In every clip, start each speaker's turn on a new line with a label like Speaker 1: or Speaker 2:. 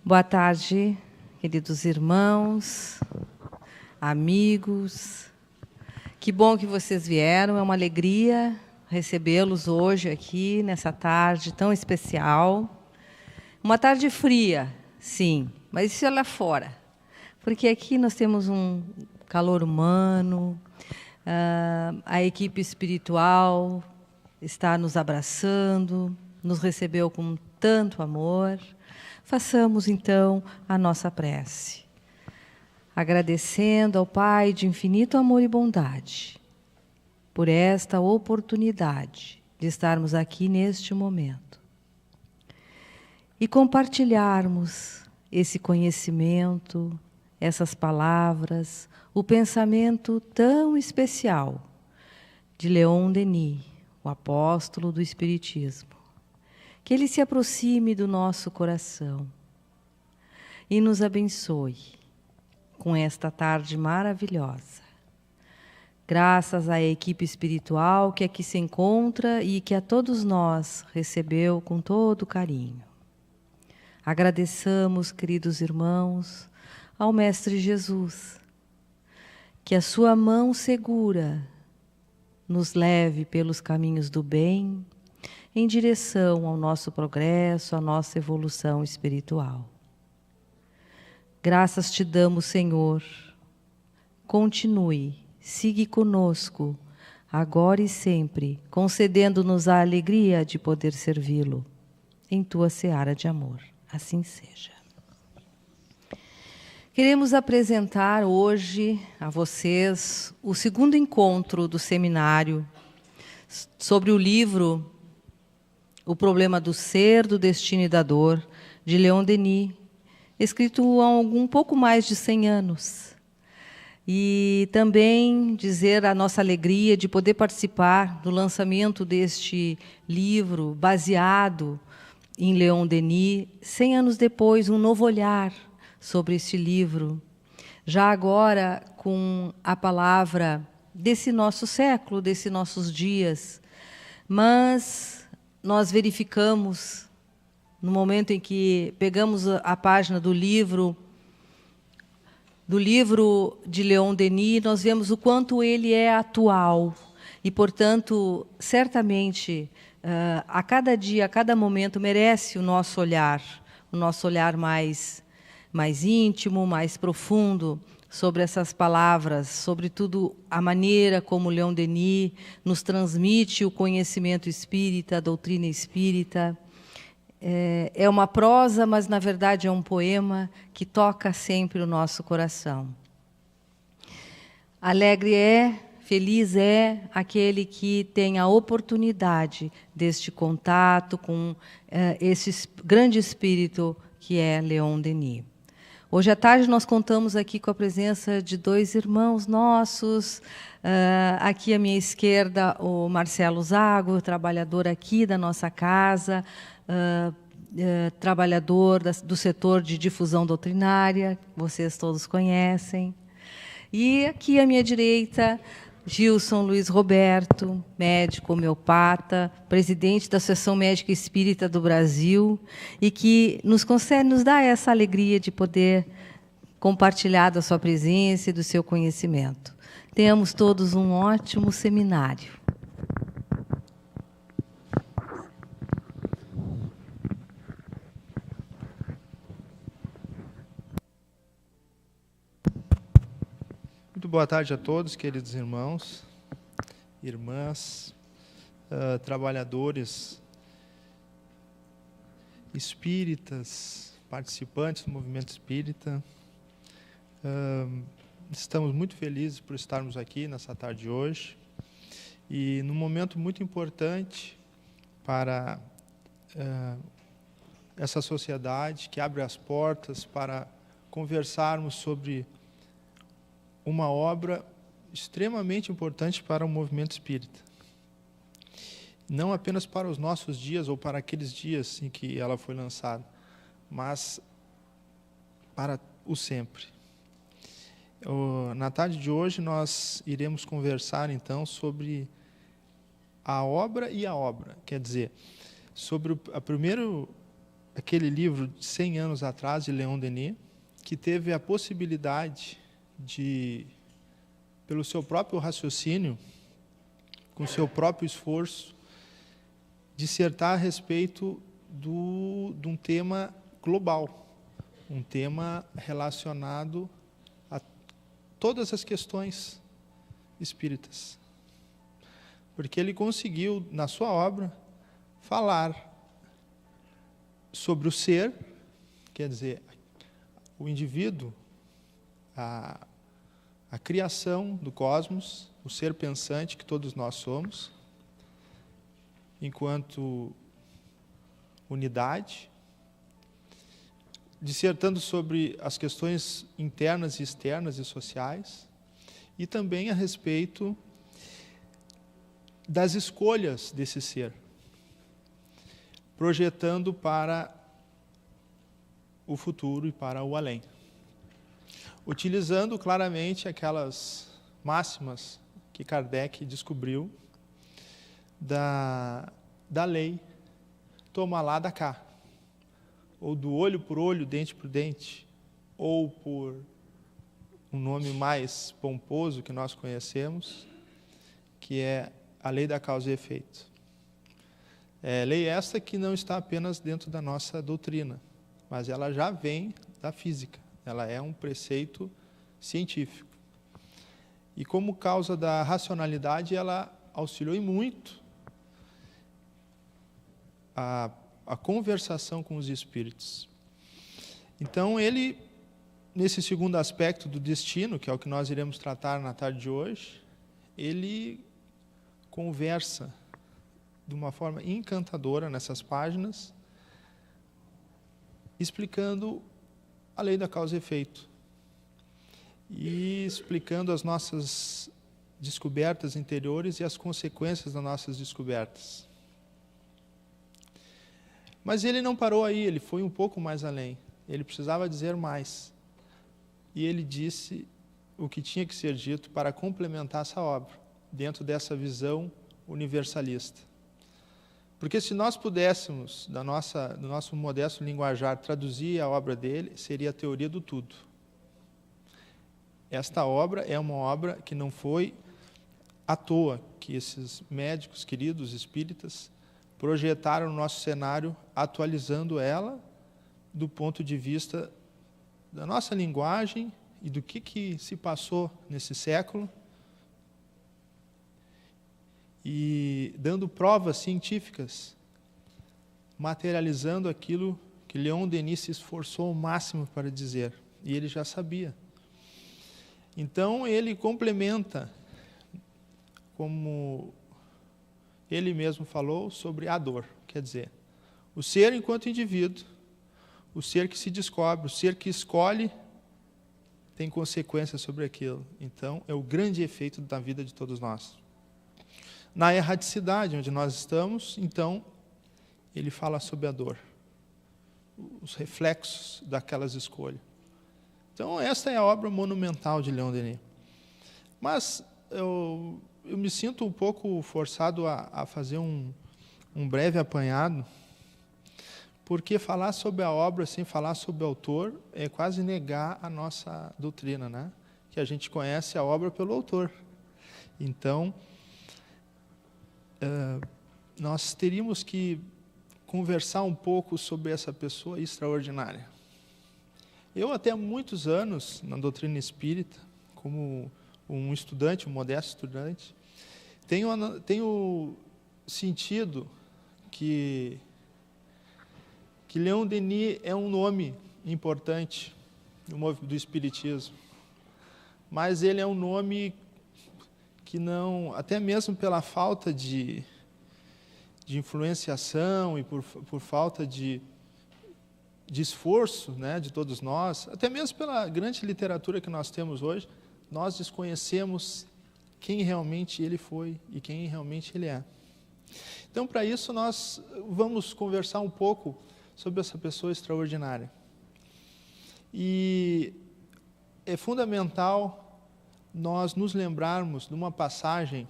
Speaker 1: Boa tarde, queridos irmãos, amigos. Que bom que vocês vieram, é uma alegria recebê-los hoje aqui, nessa tarde tão especial. Uma tarde fria, sim, mas isso é lá fora, porque aqui nós temos um calor humano, a equipe espiritual está nos abraçando, nos recebeu com tanto amor. Façamos, então, a nossa prece, agradecendo ao Pai de infinito amor e bondade, por esta oportunidade de estarmos aqui neste momento e compartilharmos esse conhecimento, essas palavras, o pensamento tão especial de Leon Denis, o apóstolo do Espiritismo. Que ele se aproxime do nosso coração e nos abençoe com esta tarde maravilhosa. Graças à equipe espiritual que aqui se encontra e que a todos nós recebeu com todo carinho. Agradeçamos, queridos irmãos, ao Mestre Jesus, que a sua mão segura nos leve pelos caminhos do bem, em direção ao nosso progresso, à nossa evolução espiritual. Graças te damos, Senhor. Continue, siga conosco, agora e sempre, concedendo-nos a alegria de poder servi-lo, em tua seara de amor. Assim seja. Queremos apresentar hoje a vocês o segundo encontro do seminário sobre o livro O Problema do Ser, do Destino e da Dor, de Leon Denis, escrito há um pouco mais de 100 anos. E também dizer a nossa alegria de poder participar do lançamento deste livro, baseado em Leon Denis, 100 anos depois, um novo olhar sobre este livro, já agora com a palavra desse nosso século, desses nossos dias, mas nós verificamos, no momento em que pegamos a página do livro de Leon Denis, nós vemos o quanto ele é atual e, portanto, certamente, a cada dia, a cada momento, merece o nosso olhar mais íntimo, mais profundo, sobre essas palavras, sobretudo a maneira como Leon Denis nos transmite o conhecimento espírita, a doutrina espírita. É uma prosa, mas, na verdade, é um poema que toca sempre o nosso coração. Alegre feliz é aquele que tem a oportunidade deste contato com esse grande espírito que é Leon Denis. Hoje à tarde nós contamos aqui com a presença de 2 irmãos nossos. Aqui à minha esquerda, o Marcelo Zago, trabalhador aqui da nossa casa, trabalhador do setor de difusão doutrinária, vocês todos conhecem. E aqui à minha direita, Gilson Luiz Roberto, médico homeopata, presidente da Associação Médica Espírita do Brasil, e que nos dá essa alegria de poder compartilhar da sua presença e do seu conhecimento. Tenhamos todos um ótimo seminário.
Speaker 2: Muito boa tarde a todos, queridos irmãos, irmãs, trabalhadores espíritas, participantes do movimento espírita. Estamos muito felizes por estarmos aqui nessa tarde de hoje e num momento muito importante para essa sociedade que abre as portas para conversarmos sobre uma obra extremamente importante para o movimento espírita. Não apenas para os nossos dias ou para aqueles dias em que ela foi lançada, mas para o sempre. Na tarde de hoje nós iremos conversar então sobre a obra e a obra, quer dizer, sobre a primeiro aquele livro de 100 anos atrás, de Leon Denis, que teve a possibilidade de, pelo seu próprio raciocínio, com seu próprio esforço, dissertar a respeito de um tema global, um tema relacionado a todas as questões espíritas. Porque ele conseguiu, na sua obra, falar sobre o ser, quer dizer, o indivíduo, a criação do cosmos, o ser pensante que todos nós somos, enquanto unidade, dissertando sobre as questões internas e externas e sociais, e também a respeito das escolhas desse ser, projetando para o futuro e para o além, utilizando claramente aquelas máximas que Kardec descobriu da lei toma lá da cá, ou do olho por olho, dente por dente, ou por um nome mais pomposo que nós conhecemos, que é a lei da causa e efeito. Lei esta que não está apenas dentro da nossa doutrina, mas ela já vem da física, ela é um preceito científico. E como causa da racionalidade, ela auxiliou muito a conversação com os espíritos. Então, ele, nesse segundo aspecto do destino, que é o que nós iremos tratar na tarde de hoje, ele conversa de uma forma encantadora nessas páginas, explicando a lei da causa e efeito e explicando as nossas descobertas interiores e as consequências das nossas descobertas. Mas ele não parou aí, ele foi um pouco mais além. Ele precisava dizer mais. E ele disse o que tinha que ser dito para complementar essa obra, dentro dessa visão universalista. Porque se nós pudéssemos, do nosso modesto linguajar, traduzir a obra dele, seria a teoria do tudo. Esta obra é uma obra que não foi à toa que esses médicos queridos espíritas projetaram no nosso cenário, atualizando ela do ponto de vista da nossa linguagem e do que se passou nesse século, e dando provas científicas, materializando aquilo que Leon Denis se esforçou ao máximo para dizer, e ele já sabia. Então, ele complementa, como ele mesmo falou, sobre a dor. Quer dizer, o ser enquanto indivíduo, o ser que se descobre, o ser que escolhe, tem consequências sobre aquilo. Então, é o grande efeito da vida de todos nós. Na erraticidade, onde nós estamos, então, ele fala sobre a dor, os reflexos daquelas escolhas. Então, esta é a obra monumental de Leon Denis. Mas eu me sinto um pouco forçado a fazer um breve apanhado, porque falar sobre a obra sem falar sobre o autor é quase negar a nossa doutrina, né? Que a gente conhece a obra pelo autor. Então, nós teríamos que conversar um pouco sobre essa pessoa extraordinária. Eu, até há muitos anos, na doutrina espírita, como um estudante, um modesto estudante, tenho sentido que Leon Denis é um nome importante do espiritismo, mas ele é um nome que não, até mesmo pela falta de influenciação e por falta de esforço, né, de todos nós, até mesmo pela grande literatura que nós temos hoje, nós desconhecemos quem realmente ele foi e quem realmente ele é. Então, para isso, nós vamos conversar um pouco sobre essa pessoa extraordinária. E é fundamental nós nos lembrarmos de uma passagem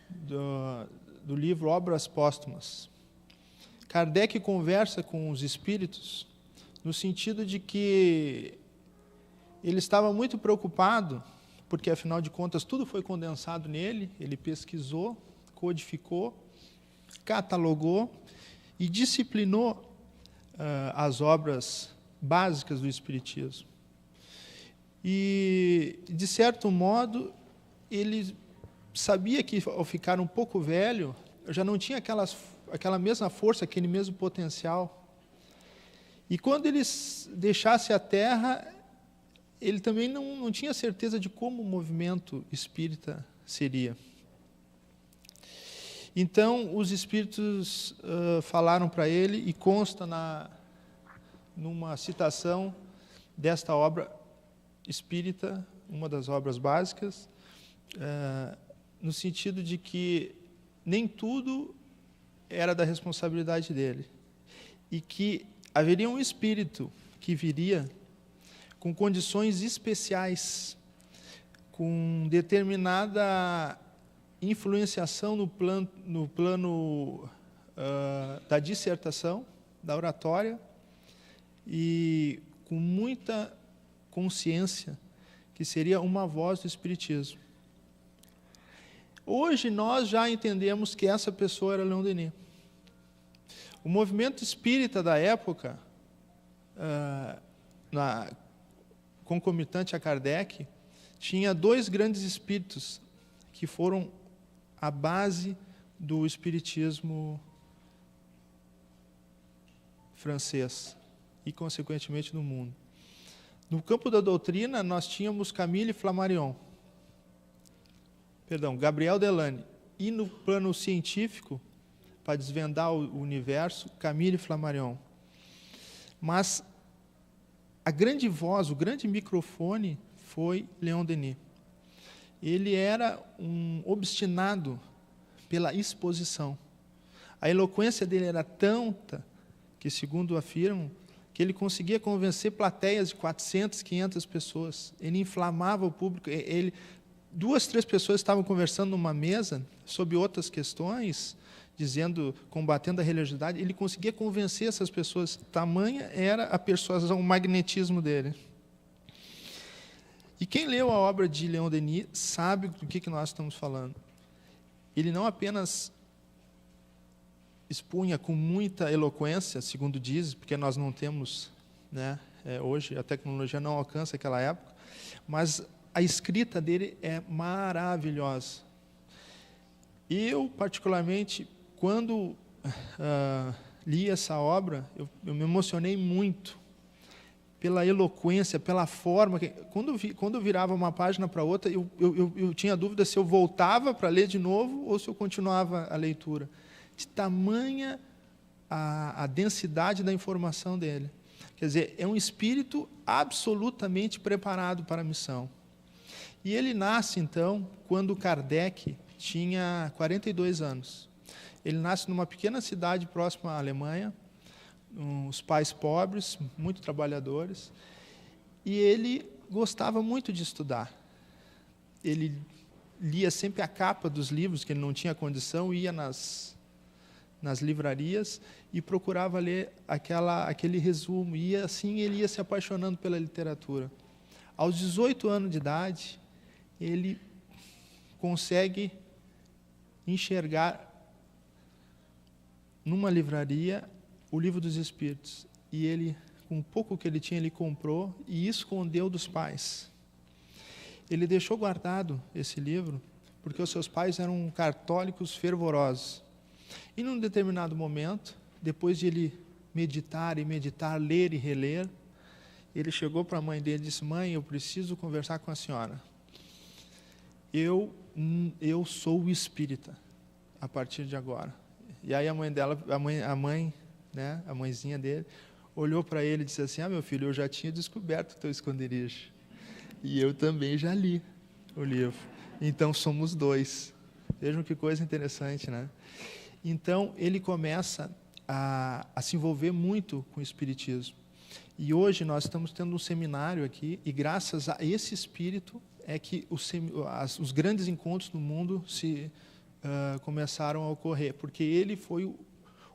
Speaker 2: do livro Obras Póstumas. Kardec conversa com os espíritos no sentido de que ele estava muito preocupado, porque, afinal de contas, tudo foi condensado nele, ele pesquisou, codificou, catalogou e disciplinou as obras básicas do Espiritismo. E, de certo modo, ele sabia que, ao ficar um pouco velho, já não tinha aquela mesma força, aquele mesmo potencial. E quando ele deixasse a Terra, ele também não tinha certeza de como o movimento espírita seria. Então, os espíritos falaram para ele, e consta numa citação desta obra espírita, uma das obras básicas, no sentido de que nem tudo era da responsabilidade dele, e que haveria um espírito que viria com condições especiais, com determinada influenciação no plano da dissertação, da oratória, e com muita consciência que seria uma voz do Espiritismo. Hoje nós já entendemos que essa pessoa era Leon Denis. O movimento espírita da época, concomitante a Kardec, tinha dois grandes espíritos que foram a base do espiritismo francês e, consequentemente, no mundo. No campo da doutrina, nós tínhamos Camille Flammarion, Gabriel Delane, e no plano científico, para desvendar o universo, Camille Flammarion. Mas a grande voz, o grande microfone foi Leon Denis. Ele era um obstinado pela exposição. A eloquência dele era tanta que, segundo afirmam, que ele conseguia convencer plateias de 400, 500 pessoas. Ele inflamava o público. 2, 3 pessoas estavam conversando numa mesa sobre outras questões, combatendo a religiosidade. Ele conseguia convencer essas pessoas. Tamanha era a persuasão, o magnetismo dele. E quem leu a obra de Leon Denis sabe do que nós estamos falando. Ele não apenas expunha com muita eloquência, segundo diz, porque nós não temos, hoje a tecnologia não alcança aquela época, mas a escrita dele é maravilhosa. Eu, particularmente, quando li essa obra, eu me emocionei muito pela eloquência, pela forma. Quando eu virava uma página para outra, eu tinha dúvida se eu voltava para ler de novo ou se eu continuava a leitura. De tamanha a densidade da informação dele. Quer dizer, é um espírito absolutamente preparado para a missão. E ele nasce, então, quando Kardec tinha 42 anos. Ele nasce numa pequena cidade próxima à Alemanha, os pais pobres, muito trabalhadores, e ele gostava muito de estudar. Ele lia sempre a capa dos livros, que ele não tinha condição, ia nas livrarias e procurava ler aquele resumo, e assim ele ia se apaixonando pela literatura. Aos 18 anos de idade, ele consegue enxergar numa livraria o Livro dos Espíritos, e ele, com o pouco que ele tinha, ele comprou e escondeu dos pais. Ele deixou guardado esse livro porque os seus pais eram católicos fervorosos. E num determinado momento, depois de ele meditar e meditar, ler e reler, ele chegou para a mãe dele e disse: mãe, eu preciso conversar com a senhora. Eu sou o espírita a partir de agora. E aí a mãezinha dele, olhou para ele e disse assim: meu filho, eu já tinha descoberto o teu esconderijo. E eu também já li o livro. Então somos dois. Vejam que coisa interessante, né? Então ele começa a se envolver muito com o espiritismo. E hoje nós estamos tendo um seminário aqui, e graças a esse espírito é que os grandes encontros no mundo começaram a ocorrer, porque ele foi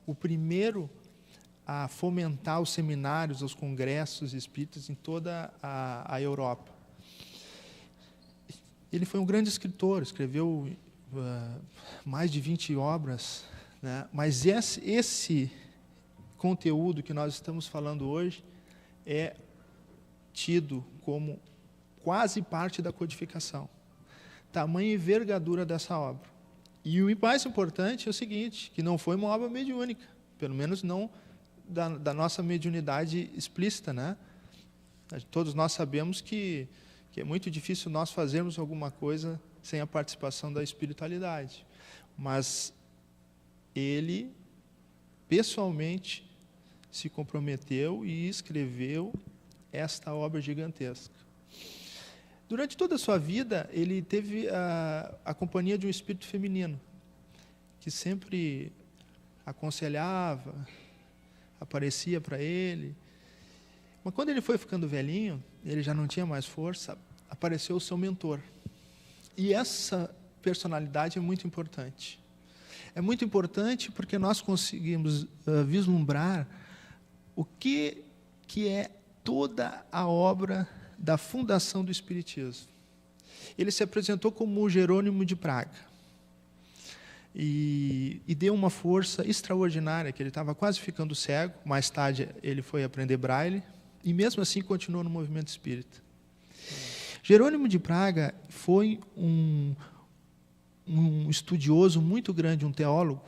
Speaker 2: o primeiro a fomentar os seminários, os congressos espíritas em toda a Europa. Ele foi um grande escritor, escreveu mais de 20 obras, né? Mas esse conteúdo que nós estamos falando hoje é tido como quase parte da codificação. Tamanha envergadura dessa obra. E o mais importante é o seguinte, que não foi uma obra mediúnica, pelo menos não da nossa mediunidade explícita, né? Todos nós sabemos que é muito difícil nós fazermos alguma coisa sem a participação da espiritualidade. Mas ele, pessoalmente, se comprometeu e escreveu esta obra gigantesca. Durante toda a sua vida, ele teve a companhia de um espírito feminino, que sempre aconselhava, aparecia para ele. Mas quando ele foi ficando velhinho, ele já não tinha mais força, apareceu o seu mentor. E essa personalidade é muito importante. É muito importante porque nós conseguimos vislumbrar o que é toda a obra da fundação do Espiritismo. Ele se apresentou como o Jerônimo de Praga. E deu uma força extraordinária, que ele estava quase ficando cego. Mais tarde ele foi aprender braille, e mesmo assim continuou no movimento espírita. Jerônimo de Praga foi um estudioso muito grande, um teólogo,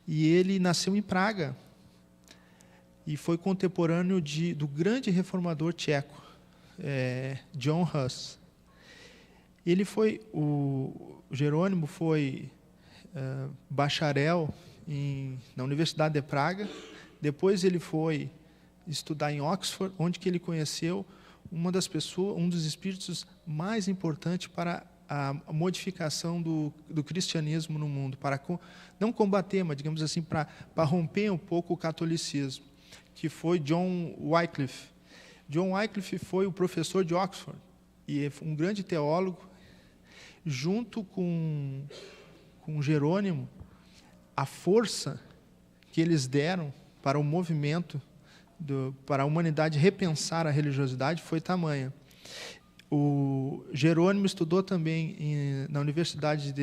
Speaker 2: e ele nasceu em Praga, e foi contemporâneo do grande reformador tcheco, John Hus. O Jerônimo foi bacharel na Universidade de Praga. Depois ele foi estudar em Oxford, onde que ele conheceu um dos espíritos mais importantes para a modificação do cristianismo no mundo, para não combater, mas, digamos assim, para romper um pouco o catolicismo, que foi John Wycliffe. John Wycliffe foi o professor de Oxford, e um grande teólogo, junto com Jerônimo. A força que eles deram para o movimento, para a humanidade repensar a religiosidade, foi tamanha. O Jerônimo estudou também na Universidade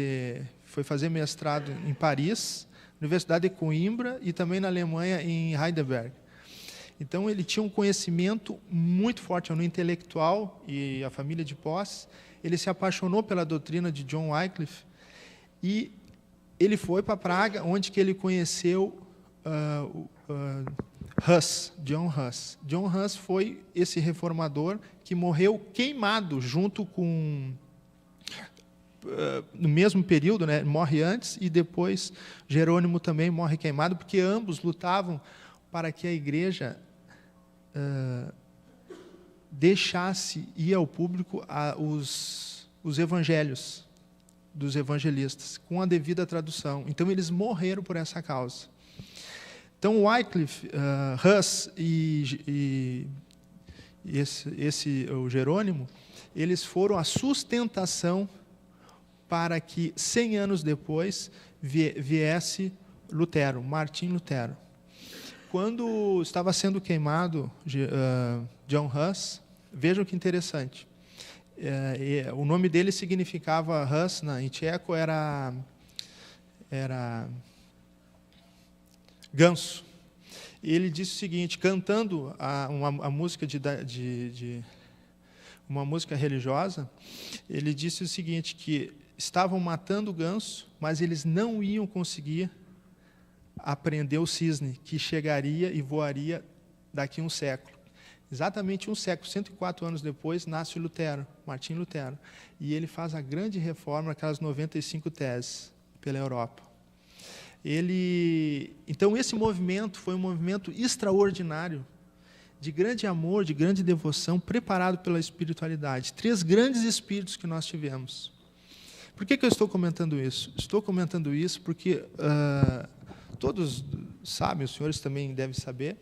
Speaker 2: foi fazer mestrado em Paris, Universidade de Coimbra, e também na Alemanha, em Heidelberg. Então, ele tinha um conhecimento muito forte no intelectual e a família de Posse. Ele se apaixonou pela doutrina de John Wycliffe, e ele foi para Praga, onde que ele conheceu John Hus. John Hus foi esse reformador que morreu queimado junto com... no mesmo período, né? Morre antes, e depois Jerônimo também morre queimado, porque ambos lutavam para que a igreja deixasse ir ao público os evangelhos dos evangelistas, com a devida tradução. Então, eles morreram por essa causa. Então, Wycliffe, Hus e o Jerônimo, eles foram a sustentação para que, 100 anos depois, viesse Lutero, Martim Lutero. Quando estava sendo queimado John Hus, vejam que interessante. O nome dele significava Hus, em tcheco era ganso. Ele disse o seguinte, cantando uma música uma música religiosa, ele disse o seguinte, que estavam matando o ganso, mas eles não iam conseguir aprender o cisne, que chegaria e voaria daqui a um século. Exatamente um século, 104 anos depois, nasce Lutero, Martim Lutero. E ele faz a grande reforma, aquelas 95 teses pela Europa. Então, esse movimento foi um movimento extraordinário, de grande amor, de grande devoção, preparado pela espiritualidade. 3 grandes espíritos que nós tivemos. Por que eu estou comentando isso? Estou comentando isso porque todos sabem, os senhores também devem saber,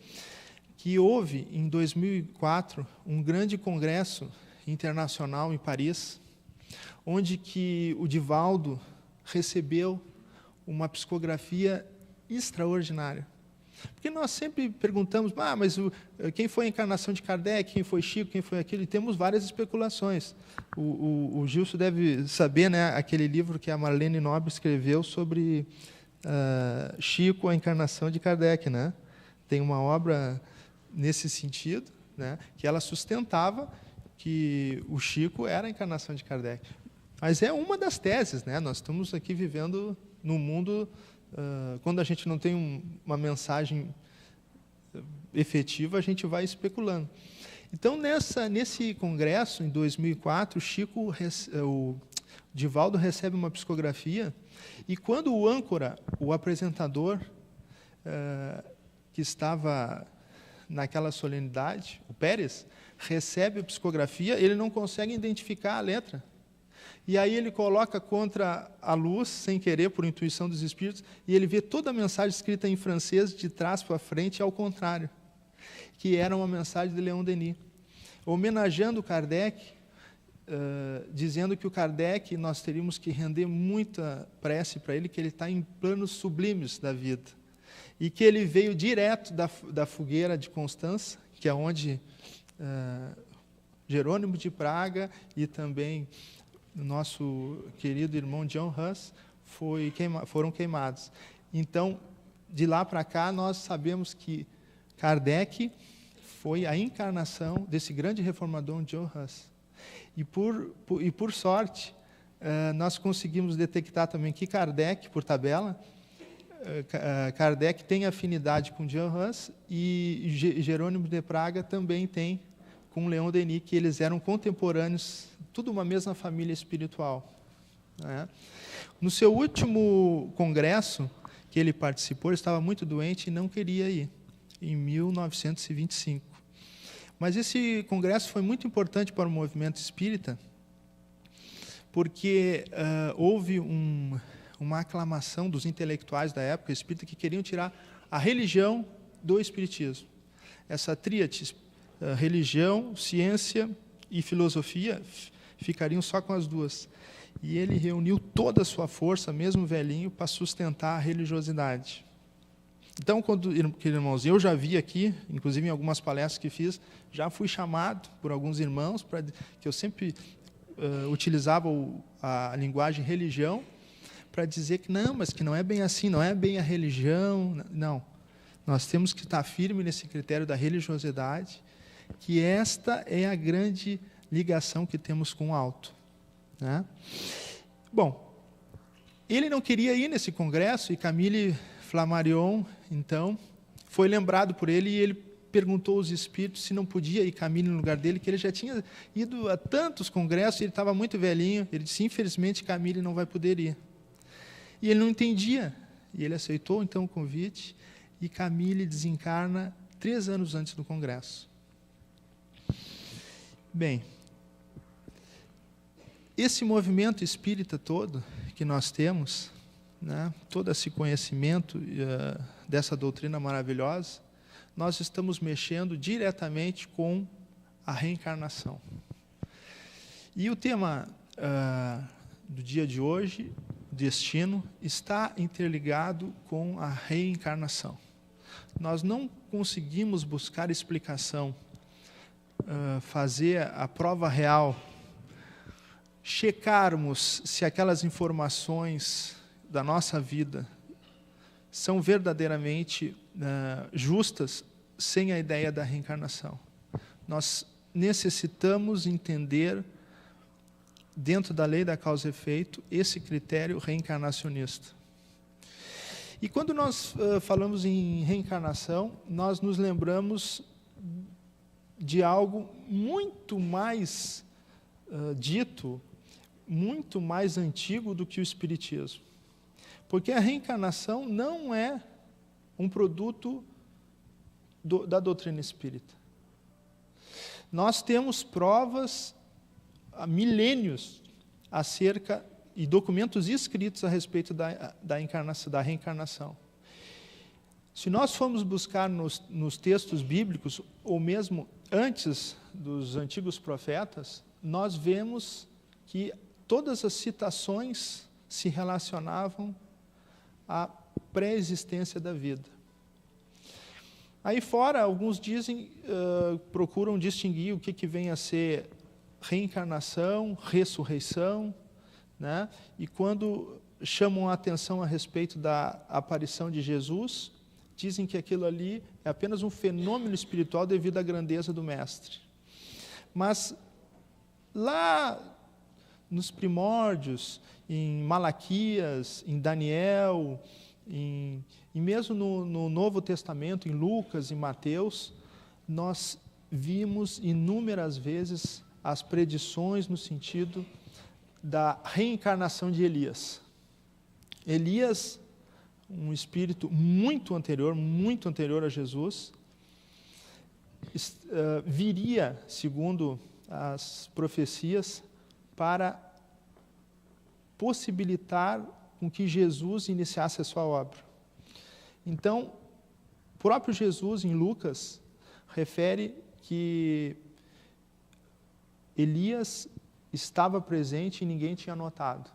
Speaker 2: que houve, em 2004, um grande congresso internacional em Paris, onde que o Divaldo recebeu uma psicografia extraordinário. Porque nós sempre perguntamos, mas quem foi a encarnação de Kardec, quem foi Chico, quem foi aquilo, e temos várias especulações. O Gilson deve saber, né, aquele livro que a Marlene Nobre escreveu sobre Chico, a encarnação de Kardec, né? Tem uma obra nesse sentido, né, que ela sustentava que o Chico era a encarnação de Kardec. Mas é uma das teses, né? Nós estamos aqui vivendo num mundo, quando a gente não tem uma mensagem efetiva, a gente vai especulando. Então, nesse congresso, em 2004, o Divaldo recebe uma psicografia, e quando o âncora, o apresentador, que estava naquela solenidade, o Pérez, recebe a psicografia, ele não consegue identificar a letra. E aí ele coloca contra a luz, sem querer, por intuição dos espíritos, e ele vê toda a mensagem escrita em francês, de trás para frente, ao contrário, que era uma mensagem de Leon Denis, homenageando Kardec, dizendo que o Kardec, nós teríamos que render muita prece para ele, que ele está em planos sublimes da vida, e que ele veio direto da fogueira de Constança, que é onde Jerônimo de Praga e também o nosso querido irmão John Hus foram queimados. Então, de lá para cá, nós sabemos que Kardec foi a encarnação desse grande reformador John Hus. E por sorte, nós conseguimos detectar também que Kardec, por tabela, Kardec tem afinidade com John Hus, e Jerônimo de Praga também tem com Leon Denis, que eles eram contemporâneos, tudo uma mesma família espiritual, né? No seu último congresso que ele participou, ele estava muito doente e não queria ir, em 1925. Mas esse congresso foi muito importante para o movimento espírita, porque houve uma aclamação dos intelectuais da época espírita que queriam tirar a religião do espiritismo. Essa tríade, religião, ciência e filosofia, ficariam só com as duas. E ele reuniu toda a sua força, mesmo velhinho, para sustentar a religiosidade. Então, irmãos, eu já vi aqui, inclusive em algumas palestras que fiz, já fui chamado por alguns irmãos, que eu sempre utilizava a linguagem religião, para dizer que não, mas que não é bem assim, não é bem a religião. Não, nós temos que estar firme nesse critério da religiosidade, que esta é a grande ligação que temos com o alto, né? Bom, ele não queria ir nesse congresso, e Camille Flammarion, então, foi lembrado por ele, e ele perguntou aos espíritos se não podia ir Camille no lugar dele, que ele já tinha ido a tantos congressos, ele estava muito velhinho. Ele disse, infelizmente, Camille não vai poder ir. E ele não entendia, e ele aceitou então o convite, e Camille desencarna 3 anos antes do congresso. Bem, esse movimento espírita todo que nós temos, né, todo esse conhecimento dessa doutrina maravilhosa, nós estamos mexendo diretamente com a reencarnação. E o tema do dia de hoje, destino, está interligado com a reencarnação. Nós não conseguimos buscar explicação, fazer a prova real, checarmos se aquelas informações da nossa vida são verdadeiramente justas sem a ideia da reencarnação. Nós necessitamos entender, dentro da lei da causa e efeito, esse critério reencarnacionista. E quando nós falamos em reencarnação, nós nos lembramos de algo muito mais dito, muito mais antigo do que o Espiritismo. Porque a reencarnação não é um produto da doutrina espírita. Nós temos provas há milênios acerca, e documentos escritos a respeito da reencarnação. Se nós formos buscar nos textos bíblicos, ou mesmo antes dos antigos profetas, nós vemos que todas as citações se relacionavam à pré-existência da vida. Aí fora, alguns dizem, procuram distinguir o que vem a ser reencarnação, ressurreição, né? E quando chamam a atenção a respeito da aparição de Jesus, dizem que aquilo ali é apenas um fenômeno espiritual devido à grandeza do Mestre. Mas lá nos primórdios, em Malaquias, em Daniel, e mesmo no Novo Testamento, em Lucas e Mateus, nós vimos inúmeras vezes as predições no sentido da reencarnação de Elias. Elias, um espírito muito anterior a Jesus, viria, segundo as profecias, para possibilitar com que Jesus iniciasse a sua obra. Então, o próprio Jesus, em Lucas, refere que Elias estava presente e ninguém tinha notado.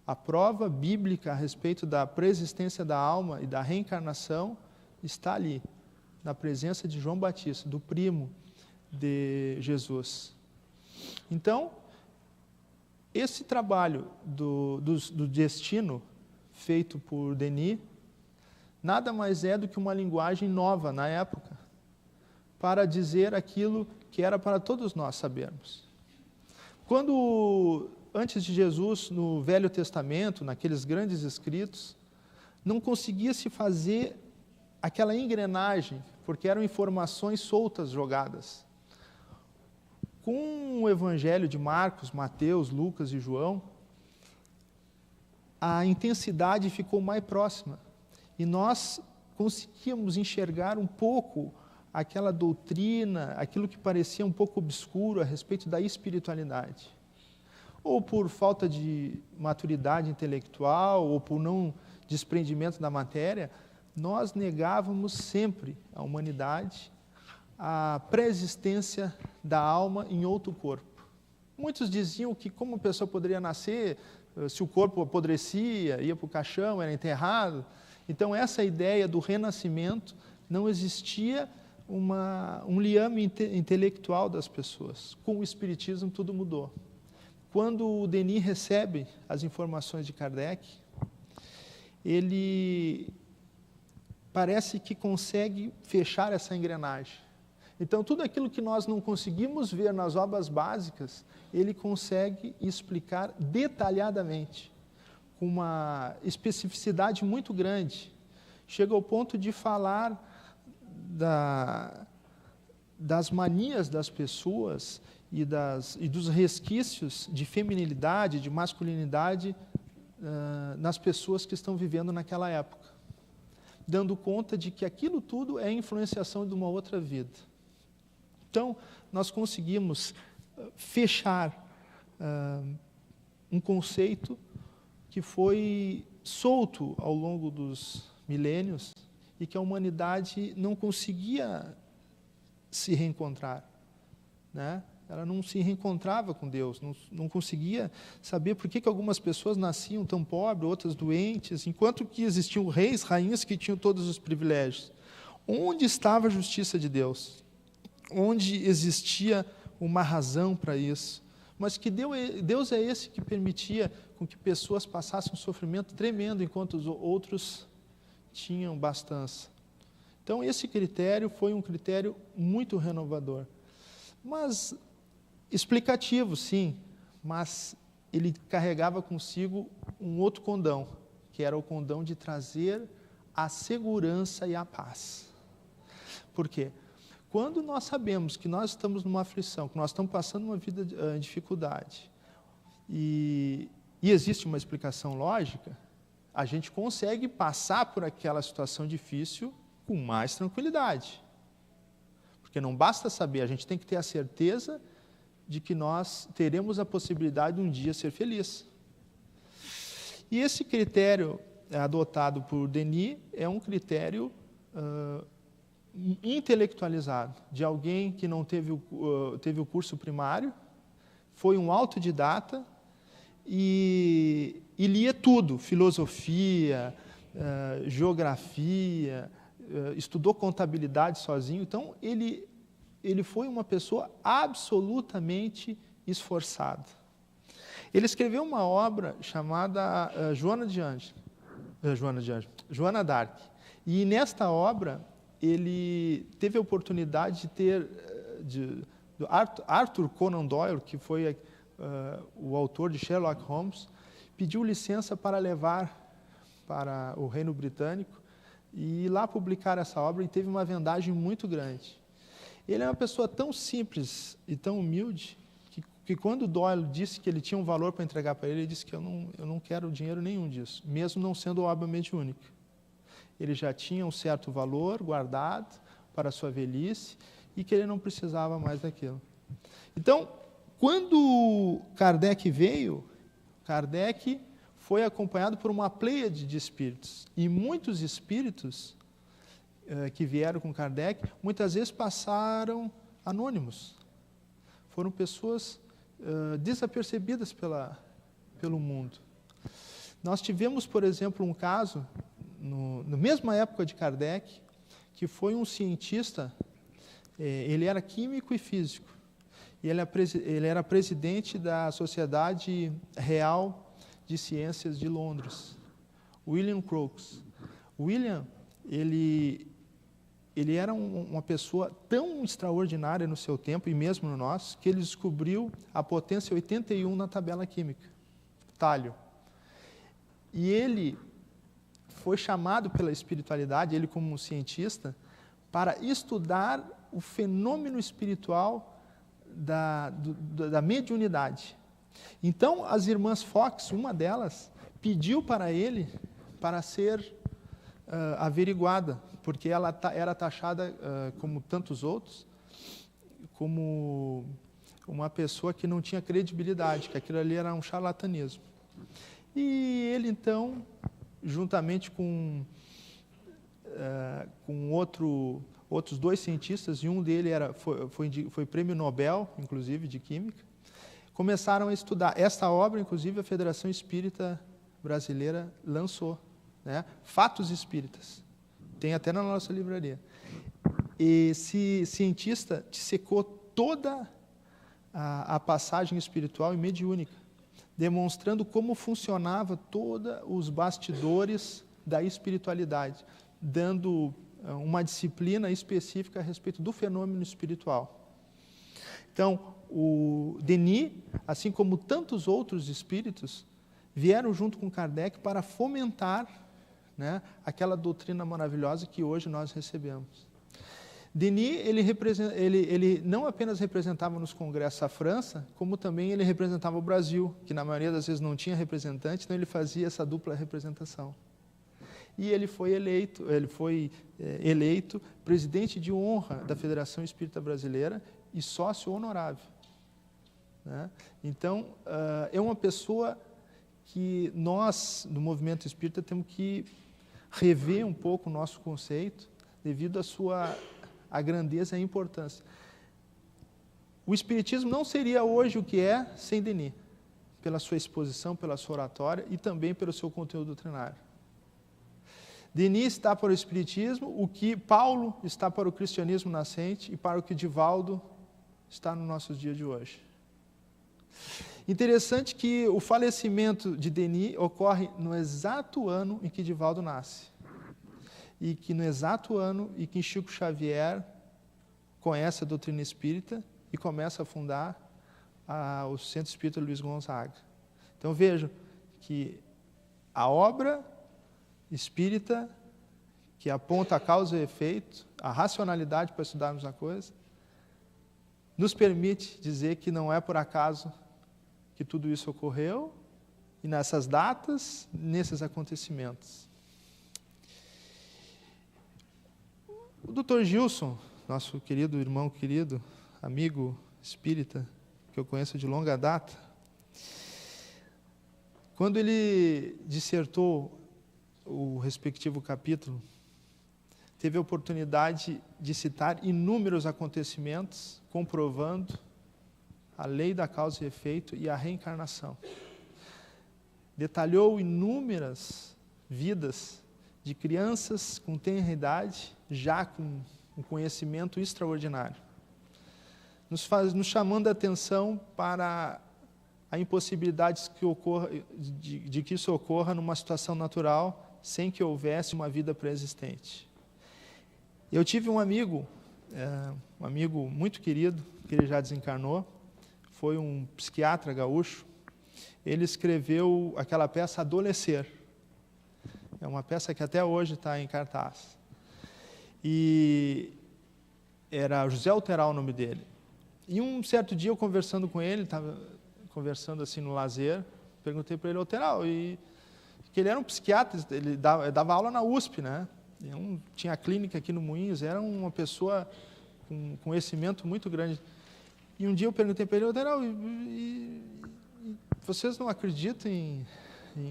Speaker 2: A prova bíblica a respeito da preexistência da alma e da reencarnação está ali, na presença de João Batista, do primo de Jesus. Então, esse trabalho do destino, feito por Denis, nada mais é do que uma linguagem nova na época, para dizer aquilo que era para todos nós sabermos. Quando, antes de Jesus, no Velho Testamento, naqueles grandes escritos, não conseguia se fazer aquela engrenagem, porque eram informações soltas jogadas. Com o Evangelho de Marcos, Mateus, Lucas e João, a intensidade ficou mais próxima e nós conseguíamos enxergar um pouco aquela doutrina, aquilo que parecia um pouco obscuro a respeito da espiritualidade. Ou por falta de maturidade intelectual, ou por não desprendimento da matéria, nós negávamos sempre à humanidade a pré-existência da alma em outro corpo. Muitos diziam que como a pessoa poderia nascer, se o corpo apodrecia, ia para o caixão, era enterrado. Então essa ideia do renascimento não existia um liame intelectual das pessoas. Com o Espiritismo tudo mudou. Quando o Denis recebe as informações de Kardec, ele parece que consegue fechar essa engrenagem. Então, tudo aquilo que nós não conseguimos ver nas obras básicas, ele consegue explicar detalhadamente, com uma especificidade muito grande. Chega ao ponto de falar das manias das pessoas e dos resquícios de feminilidade, de masculinidade nas pessoas que estão vivendo naquela época, dando conta de que aquilo tudo é influenciação de uma outra vida. Então, nós conseguimos fechar um conceito que foi solto ao longo dos milênios e que a humanidade não conseguia se reencontrar, né? Ela não se reencontrava com Deus, não conseguia saber por que algumas pessoas nasciam tão pobres, outras doentes, enquanto que existiam reis, rainhas que tinham todos os privilégios. Onde estava a justiça de Deus? Onde existia uma razão para isso? Mas que Deus é esse que permitia com que pessoas passassem um sofrimento tremendo, enquanto os outros tinham bastança. Então, esse critério foi um critério muito renovador. Mas explicativo, sim, mas ele carregava consigo um outro condão, que era o condão de trazer a segurança e a paz. Por quê? Quando nós sabemos que nós estamos numa aflição, que nós estamos passando uma vida de dificuldade, e existe uma explicação lógica, a gente consegue passar por aquela situação difícil com mais tranquilidade. Porque não basta saber, a gente tem que ter a certeza de que nós teremos a possibilidade de um dia ser feliz. E esse critério adotado por Denis é um critério intelectualizado, de alguém que não teve o curso primário, foi um autodidata e lia tudo, filosofia, geografia, estudou contabilidade sozinho. Então, ele foi uma pessoa absolutamente esforçada. Ele escreveu uma obra chamada Joana d'Arc. E nesta obra, ele teve a oportunidade de ter, do Arthur Conan Doyle, que foi o autor de Sherlock Holmes, pediu licença para levar para o Reino Britânico e ir lá publicar essa obra, e teve uma vendagem muito grande. Ele é uma pessoa tão simples e tão humilde que quando Doyle disse que ele tinha um valor para entregar para ele, ele disse que eu não quero dinheiro nenhum disso, mesmo não sendo obra mediúnica. Ele já tinha um certo valor guardado para a sua velhice e que ele não precisava mais daquilo. Então, quando Kardec veio, Kardec foi acompanhado por uma pleiade de espíritos. E muitos espíritos que vieram com Kardec, muitas vezes passaram anônimos. Foram pessoas desapercebidas pelo mundo. Nós tivemos, por exemplo, um caso, na mesma época de Kardec, que foi um cientista, ele era químico e físico, e ele era presidente da Sociedade Real de Ciências de Londres, William Crookes. William, ele era uma pessoa tão extraordinária no seu tempo, e mesmo no nosso, que ele descobriu a potência 81 na tabela química, talho. E ele foi chamado pela espiritualidade, ele como um cientista, para estudar o fenômeno espiritual da mediunidade. Então, as irmãs Fox, uma delas, pediu para ele para ser averiguada, porque ela era taxada, como tantos outros, como uma pessoa que não tinha credibilidade, que aquilo ali era um charlatanismo. E ele, então, juntamente com outros dois cientistas, e um deles foi prêmio Nobel, inclusive, de Química, começaram a estudar. Esta obra, inclusive, a Federação Espírita Brasileira lançou, né? Fatos Espíritas. Tem até na nossa livraria. Esse cientista dissecou toda a passagem espiritual e mediúnica, demonstrando como funcionava todos os bastidores da espiritualidade, dando uma disciplina específica a respeito do fenômeno espiritual. Então, o Denis, assim como tantos outros espíritos, vieram junto com Kardec para fomentar, né, aquela doutrina maravilhosa que hoje nós recebemos. Denis, ele não apenas representava nos congressos a França, como também ele representava o Brasil, que na maioria das vezes não tinha representante, então ele fazia essa dupla representação. E ele foi eleito presidente de honra da Federação Espírita Brasileira e sócio honorável, né? Então, é uma pessoa que nós, no movimento espírita, temos que rever um pouco o nosso conceito, devido à grandeza e à importância. O espiritismo não seria hoje o que é sem Denis, pela sua exposição, pela sua oratória e também pelo seu conteúdo doutrinário. Denis está para o espiritismo o que Paulo está para o cristianismo nascente e para o que Divaldo está nos nossos dias de hoje. Interessante que o falecimento de Denis ocorre no exato ano em que Divaldo nasce. E que no exato ano em que Chico Xavier conhece a doutrina espírita e começa a fundar o Centro Espírita Luiz Gonzaga. Então vejam que a obra espírita, que aponta a causa e efeito, a racionalidade para estudarmos a coisa, nos permite dizer que não é por acaso que tudo isso ocorreu, e nessas datas, nesses acontecimentos. O Dr. Gilson, nosso querido irmão, querido amigo espírita, que eu conheço de longa data, quando ele dissertou o respectivo capítulo, teve a oportunidade de citar inúmeros acontecimentos, comprovando a lei da causa e efeito e a reencarnação. Detalhou inúmeras vidas de crianças com tenra idade, já com um conhecimento extraordinário, nos chamando a atenção para a impossibilidade de que isso ocorra numa situação natural, sem que houvesse uma vida pré-existente. Eu tive um amigo muito querido, que ele já desencarnou, foi um psiquiatra gaúcho. Ele escreveu aquela peça Adolescer. É uma peça que até hoje está em cartaz. E era José Alteral o nome dele. E um certo dia, eu conversando com ele, estava conversando assim no lazer, perguntei para ele, Alteral, que ele era um psiquiatra, ele dava aula na USP, né? Tinha a clínica aqui no Moinhos, era uma pessoa com conhecimento muito grande. E um dia eu perguntei para ele, Alteral, vocês não acreditam em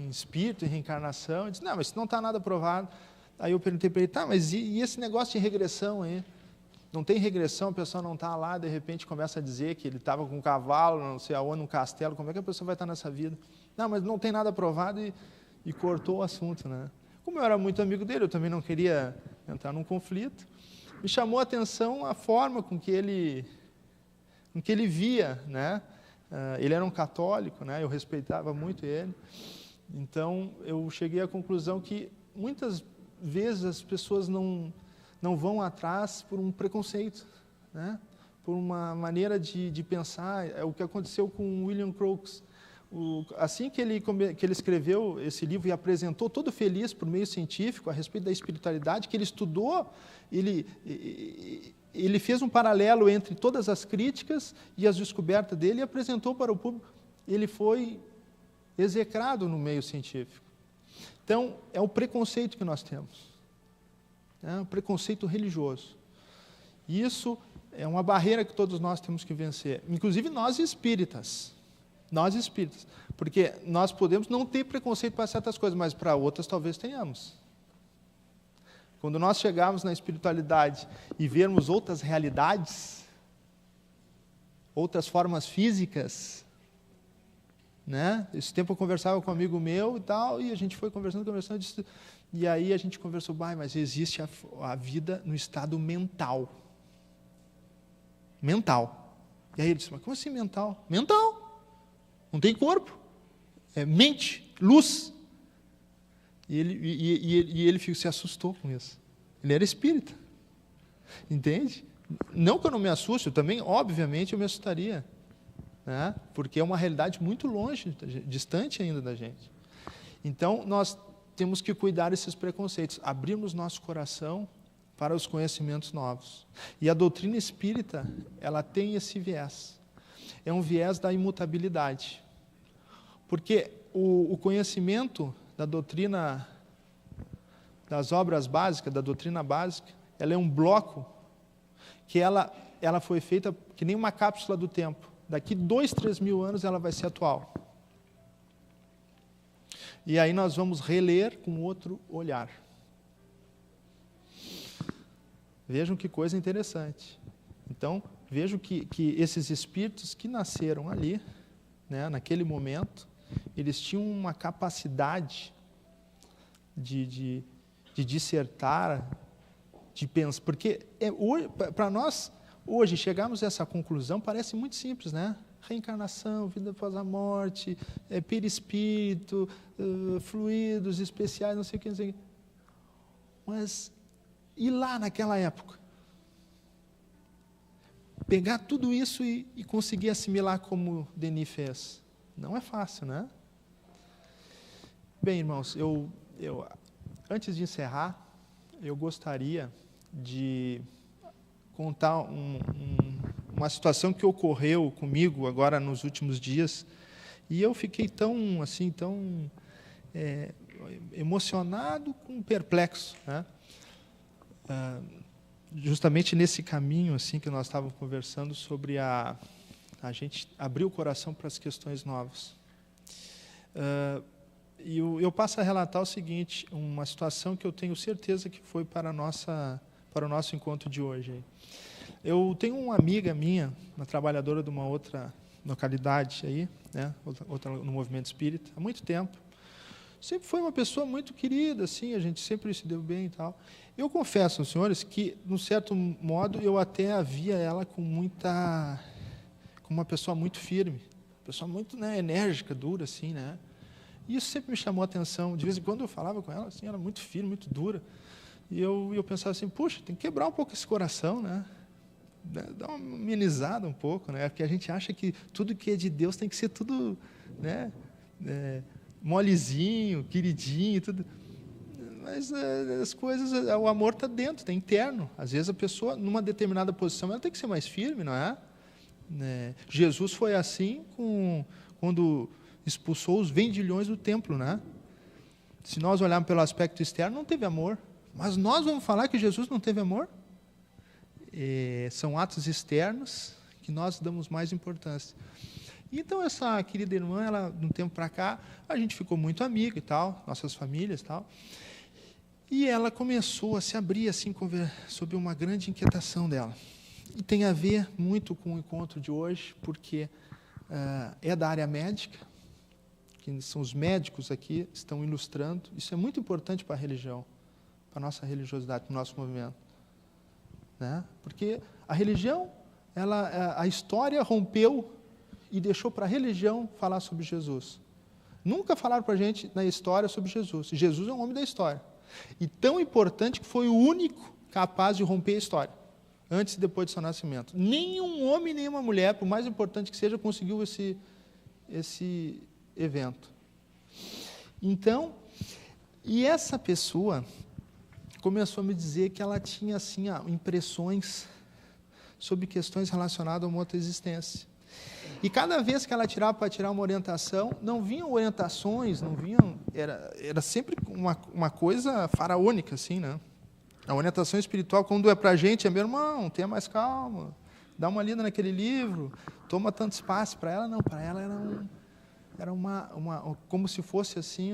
Speaker 2: espírito, em reencarnação? Ele disse, não, mas não está nada provado. Aí eu perguntei para ele, tá, mas e esse negócio de regressão aí? Não tem regressão, a pessoa não está lá, de repente começa a dizer que ele estava com um cavalo, não sei aonde, num castelo, como é que a pessoa vai estar nessa vida? Não, mas não tem nada provado e cortou o assunto, né? Como eu era muito amigo dele, eu também não queria entrar num conflito, me chamou a atenção a forma com que ele via, né? Ele era um católico, né? Eu respeitava muito ele. Então, eu cheguei à conclusão que muitas vezes as pessoas não vão atrás por um preconceito, né? Por uma maneira de pensar. É o que aconteceu com William Crookes. Assim que ele escreveu esse livro e apresentou todo feliz para o meio científico a respeito da espiritualidade, que ele estudou, ele fez um paralelo entre todas as críticas e as descobertas dele e apresentou para o público. Ele foi execrado no meio científico. Então, é o preconceito que nós temos. É um preconceito religioso. E isso é uma barreira que todos nós temos que vencer. Inclusive nós espíritas. Nós espíritas. Porque nós podemos não ter preconceito para certas coisas, mas para outras talvez tenhamos. Quando nós chegarmos na espiritualidade e vermos outras realidades, outras formas físicas, né? Esse tempo eu conversava com um amigo meu e tal, e a gente foi conversando, e aí a gente conversou, mas existe a vida no estado mental. Mental. E aí ele disse, mas como assim mental? Mental. Não tem corpo. É mente, luz. E ele se assustou com isso. Ele era espírita. Entende? Não que eu não me assuste, eu também, obviamente, eu me assustaria. Né? Porque é uma realidade muito longe, distante ainda da gente. Então, nós temos que cuidar desses preconceitos, abrirmos nosso coração para os conhecimentos novos. E a doutrina espírita, ela tem esse viés. É um viés da imutabilidade. Porque o conhecimento da doutrina, das obras básicas, da doutrina básica, ela é um bloco que ela foi feita que nem uma cápsula do tempo. Daqui 2, 3 mil anos ela vai ser atual. E aí nós vamos reler com outro olhar. Vejam que coisa interessante. Então, vejam que esses espíritos que nasceram ali, né, naquele momento, eles tinham uma capacidade de dissertar, de pensar. Porque para nós, hoje, chegarmos a essa conclusão, parece muito simples, né? Reencarnação, vida após a morte, perispírito, fluidos especiais, não sei o que, não sei o que. Mas, e lá naquela época? Pegar tudo isso e conseguir assimilar como Denis fez. Não é fácil, né? Bem, irmãos, antes de encerrar, eu gostaria de contar uma situação que ocorreu comigo agora nos últimos dias, e eu fiquei tão emocionado com perplexo, né? Justamente nesse caminho assim que nós estávamos conversando sobre a gente abrir o coração para as questões novas. E eu passo a relatar o seguinte, uma situação que eu tenho certeza que foi para o nosso encontro de hoje. Eu tenho uma amiga minha, uma trabalhadora de uma outra localidade aí, né, outra no movimento espírita, há muito tempo. sempre foi uma pessoa muito querida, assim, a gente sempre se deu bem e tal. Eu confesso aos senhores que, num certo modo, eu até a via ela como uma pessoa muito firme, pessoa muito, né, enérgica, dura, assim, né? E isso sempre me chamou a atenção. De vez em quando eu falava com ela, assim, ela muito firme, muito dura. E eu pensava assim, puxa, tem que quebrar um pouco esse coração, né? Dar uma amenizada um pouco, né? Porque a gente acha que tudo que é de Deus tem que ser tudo, né, molezinho, queridinho, tudo. Mas as coisas, o amor está dentro, está interno. Às vezes a pessoa, numa determinada posição, ela tem que ser mais firme, não é? Jesus foi assim quando expulsou os vendilhões do templo, né? Se nós olharmos pelo aspecto externo, não teve amor. Mas nós vamos falar que Jesus não teve amor? São atos externos que nós damos mais importância. Então, essa querida irmã, ela, de um tempo para cá, a gente ficou muito amigo e tal, nossas famílias e tal. E ela começou a se abrir assim sobre uma grande inquietação dela. E tem a ver muito com o encontro de hoje, porque é da área médica, que são os médicos aqui, estão ilustrando. Isso é muito importante para a religião, para a nossa religiosidade, para o nosso movimento. Né? Porque a religião, a história rompeu e deixou para a religião falar sobre Jesus. Nunca falaram para a gente na história sobre Jesus. Jesus é um homem da história. E tão importante que foi o único capaz de romper a história, antes e depois do seu nascimento. Nenhum homem, nenhuma mulher, por mais importante que seja, conseguiu esse evento. Então, e essa pessoa começou a me dizer que ela tinha assim, impressões sobre questões relacionadas a uma outra existência. E cada vez que ela tirava para tirar uma orientação, não vinham orientações, não vinham, era sempre uma coisa faraônica, assim, né? A orientação espiritual, quando é para a gente, é meu irmão, tenha mais calma, dá uma lida naquele livro, toma tanto espaço. Para ela, não, para ela era como se fosse assim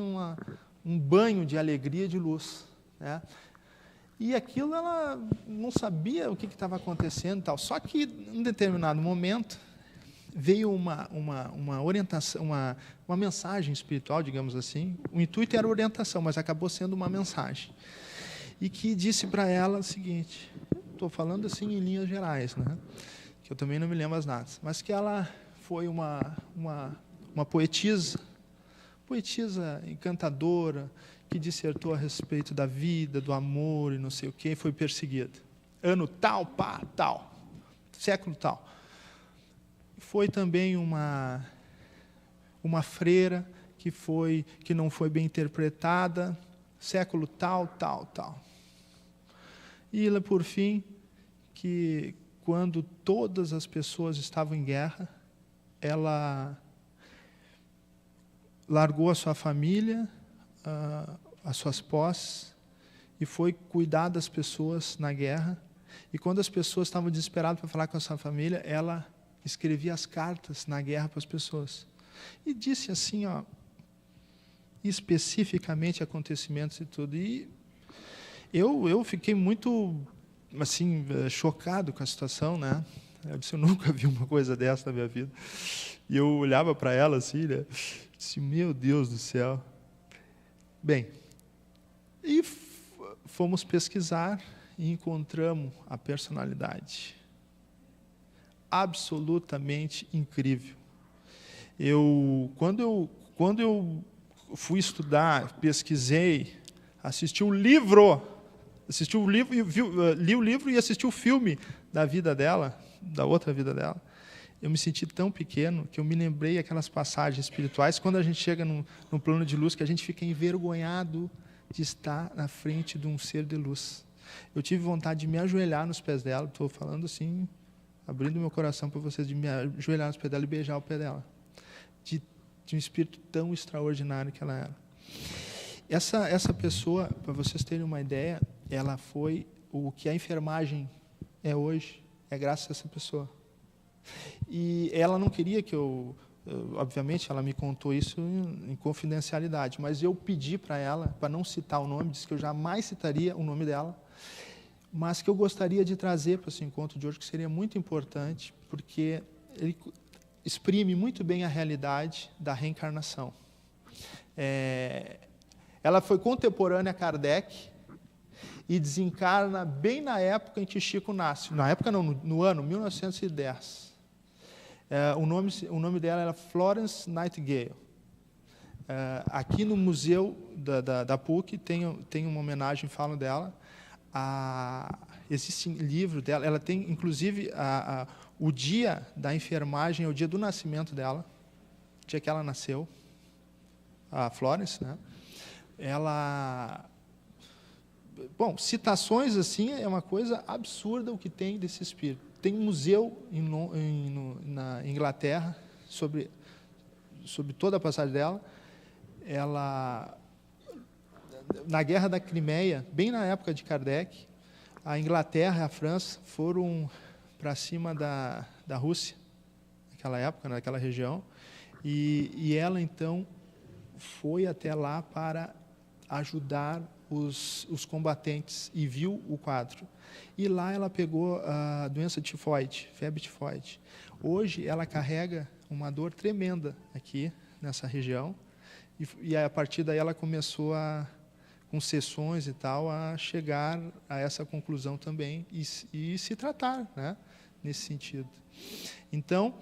Speaker 2: um banho de alegria, de luz, né? E aquilo ela não sabia o que estava acontecendo e tal. Só que, em determinado momento, veio uma orientação, uma mensagem espiritual, digamos assim. O intuito era orientação, mas acabou sendo uma mensagem. E que disse para ela o seguinte, estou falando assim em linhas gerais, né? Que eu também não me lembro as datas, mas que ela foi uma poetisa encantadora, que dissertou a respeito da vida, do amor e não sei o quê, foi perseguida. Ano tal, tal, século tal. Foi também uma freira que não foi bem interpretada, século tal. E, por fim, que quando todas as pessoas estavam em guerra, ela largou a sua família, as suas posses, e foi cuidar das pessoas na guerra. E quando as pessoas estavam desesperadas para falar com a sua família, ela escrevia as cartas na guerra para as pessoas. E disse assim, especificamente acontecimentos e tudo. E eu fiquei muito assim, chocado com a situação, né? Eu nunca vi uma coisa dessa na minha vida. E eu olhava para ela assim, né? Disse, meu Deus do céu. Bem, e fomos pesquisar e encontramos a personalidade absolutamente incrível. Quando eu fui estudar, pesquisei, assisti o livro, li o livro e assisti o filme da vida dela, da outra vida dela, eu me senti tão pequeno que eu me lembrei aquelas passagens espirituais, quando a gente chega num plano de luz, que a gente fica envergonhado de estar na frente de um ser de luz. Eu tive vontade de me ajoelhar nos pés dela, estou falando assim, abrindo meu coração para vocês, de me ajoelhar nos pés dela e beijar o pé dela, de um espírito tão extraordinário que ela era. Essa pessoa, para vocês terem uma ideia, ela foi o que a enfermagem é hoje, é graças a essa pessoa. E ela não queria que obviamente, ela me contou isso em confidencialidade, mas eu pedi para ela, para não citar o nome, disse que eu jamais citaria o nome dela, mas que eu gostaria de trazer para esse encontro de hoje, que seria muito importante, porque ele exprime muito bem a realidade da reencarnação. Ela foi contemporânea a Kardec e desencarna bem na época em que Chico nasce. Na época não, no ano 1910. O nome dela era Florence Nightingale. Aqui no museu da PUC tem uma homenagem, falam dela. Existe livro dela, ela tem, inclusive, o dia da enfermagem é o dia do nascimento dela, o dia que ela nasceu, a Florence, né? Bom, citações assim é uma coisa absurda o que tem desse espírito. Tem um museu na Inglaterra sobre toda a passagem dela. Ela, na Guerra da Crimeia, bem na época de Kardec, a Inglaterra e a França foram para cima da Rússia, naquela época, naquela região, e ela, então, foi até lá para ajudar os combatentes e viu o quadro. E lá ela pegou a doença tifoide, febre tifoide. Hoje ela carrega uma dor tremenda aqui nessa região, e a partir daí ela começou com sessões e tal, a chegar a essa conclusão também e se tratar, né, nesse sentido. Então,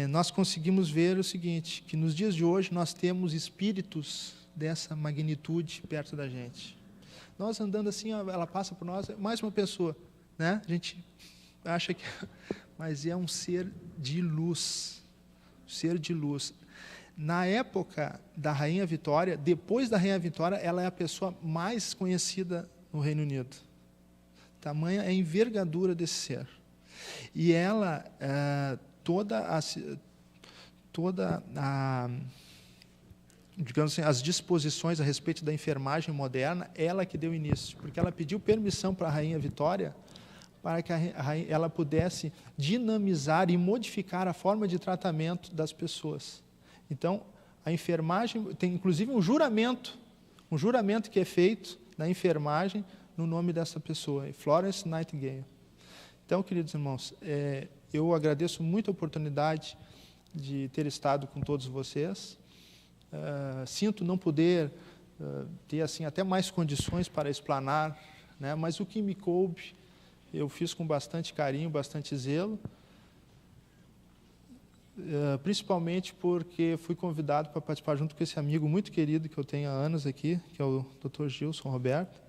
Speaker 2: nós conseguimos ver o seguinte, que nos dias de hoje nós temos espíritos dessa magnitude perto da gente. Nós andando assim, ela passa por nós, mais uma pessoa, né? A gente acha que... Mas é um ser de luz. Ser de luz. Na época da Rainha Vitória, depois da Rainha Vitória, ela é a pessoa mais conhecida no Reino Unido. Tamanha é a envergadura desse ser. E ela, digamos assim, as disposições a respeito da enfermagem moderna, ela que deu início, porque ela pediu permissão para a Rainha Vitória para que ela pudesse dinamizar e modificar a forma de tratamento das pessoas. Então, a enfermagem tem inclusive um juramento que é feito na enfermagem no nome dessa pessoa, Florence Nightingale. Então, queridos irmãos, eu agradeço muito a oportunidade de ter estado com todos vocês. Sinto não poder ter assim até mais condições para explanar, né? Mas o que me coube eu fiz com bastante carinho, bastante zelo, principalmente porque fui convidado para participar junto com esse amigo muito querido que eu tenho há anos aqui, que é o Dr. Gilson Roberto.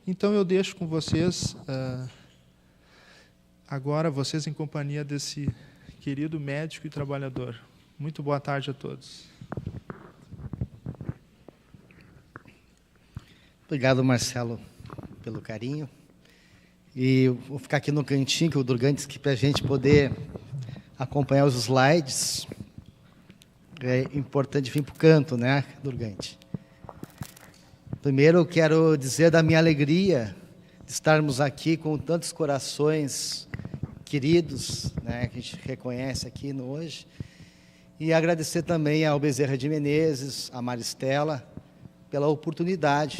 Speaker 2: Então eu deixo com vocês agora, vocês em companhia desse querido médico e trabalhador. Muito boa tarde a todos.
Speaker 3: Obrigado, Marcelo, pelo carinho. E eu vou ficar aqui no cantinho, que o Durgan disse que para a gente poder acompanhar os slides, é importante vir para o canto, né, Durgante? Primeiro, eu quero dizer da minha alegria de estarmos aqui com tantos corações queridos, né, que a gente reconhece aqui hoje, e agradecer também ao Bezerra de Menezes, a Maristela, pela oportunidade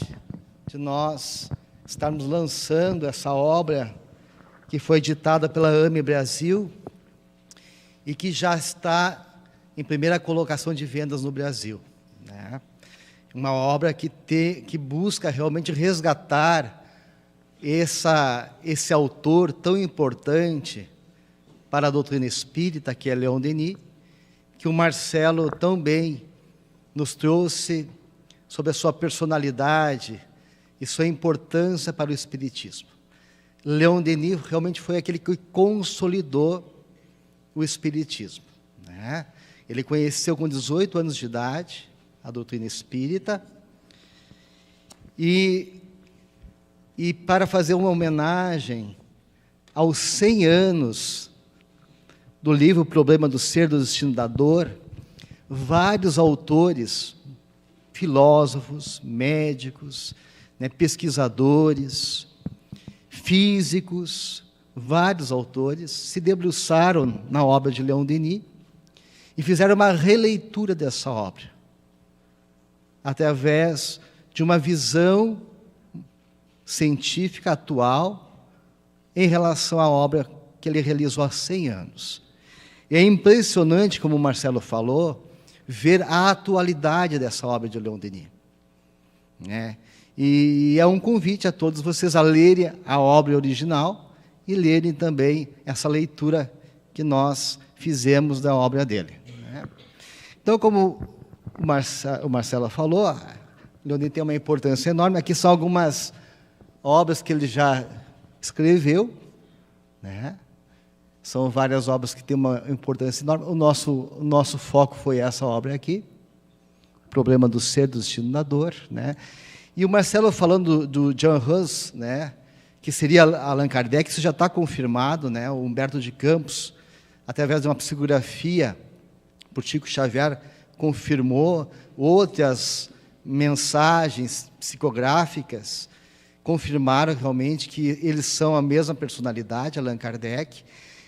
Speaker 3: de nós estarmos lançando essa obra que foi editada pela AME Brasil e que já está em primeira colocação de vendas no Brasil, né? Uma obra que busca realmente resgatar esse autor tão importante para a doutrina espírita, que é Leon Denis, que o Marcelo tão bem nos trouxe sobre a sua personalidade e sua importância para o espiritismo. Leon Denis realmente foi aquele que consolidou o espiritismo, né? Ele conheceu com 18 anos de idade a doutrina espírita e para fazer uma homenagem aos 100 anos do livro O Problema do Ser, do Destino da Dor, vários autores, filósofos, médicos, né, pesquisadores, físicos, vários autores se debruçaram na obra de Leon Denis e fizeram uma releitura dessa obra, através de uma visão científica atual em relação à obra que ele realizou há 100 anos. E é impressionante, como o Marcelo falou, ver a atualidade dessa obra de Leon Denis. né? E é um convite a todos vocês a lerem a obra original e lerem também essa leitura que nós fizemos da obra dele, né? Então, como o Marcelo falou, Leon tem uma importância enorme. Aqui são algumas obras que ele já escreveu, né? São várias obras que têm uma importância enorme. O nosso foco foi essa obra aqui, Problema do Ser, do Destino da Dor, né? E o Marcelo falando do John Hus, né, que seria Allan Kardec, isso já está confirmado, né? O Humberto de Campos, através de uma psicografia por Chico Xavier, confirmou. Outras mensagens psicográficas confirmaram realmente que eles são a mesma personalidade, Allan Kardec,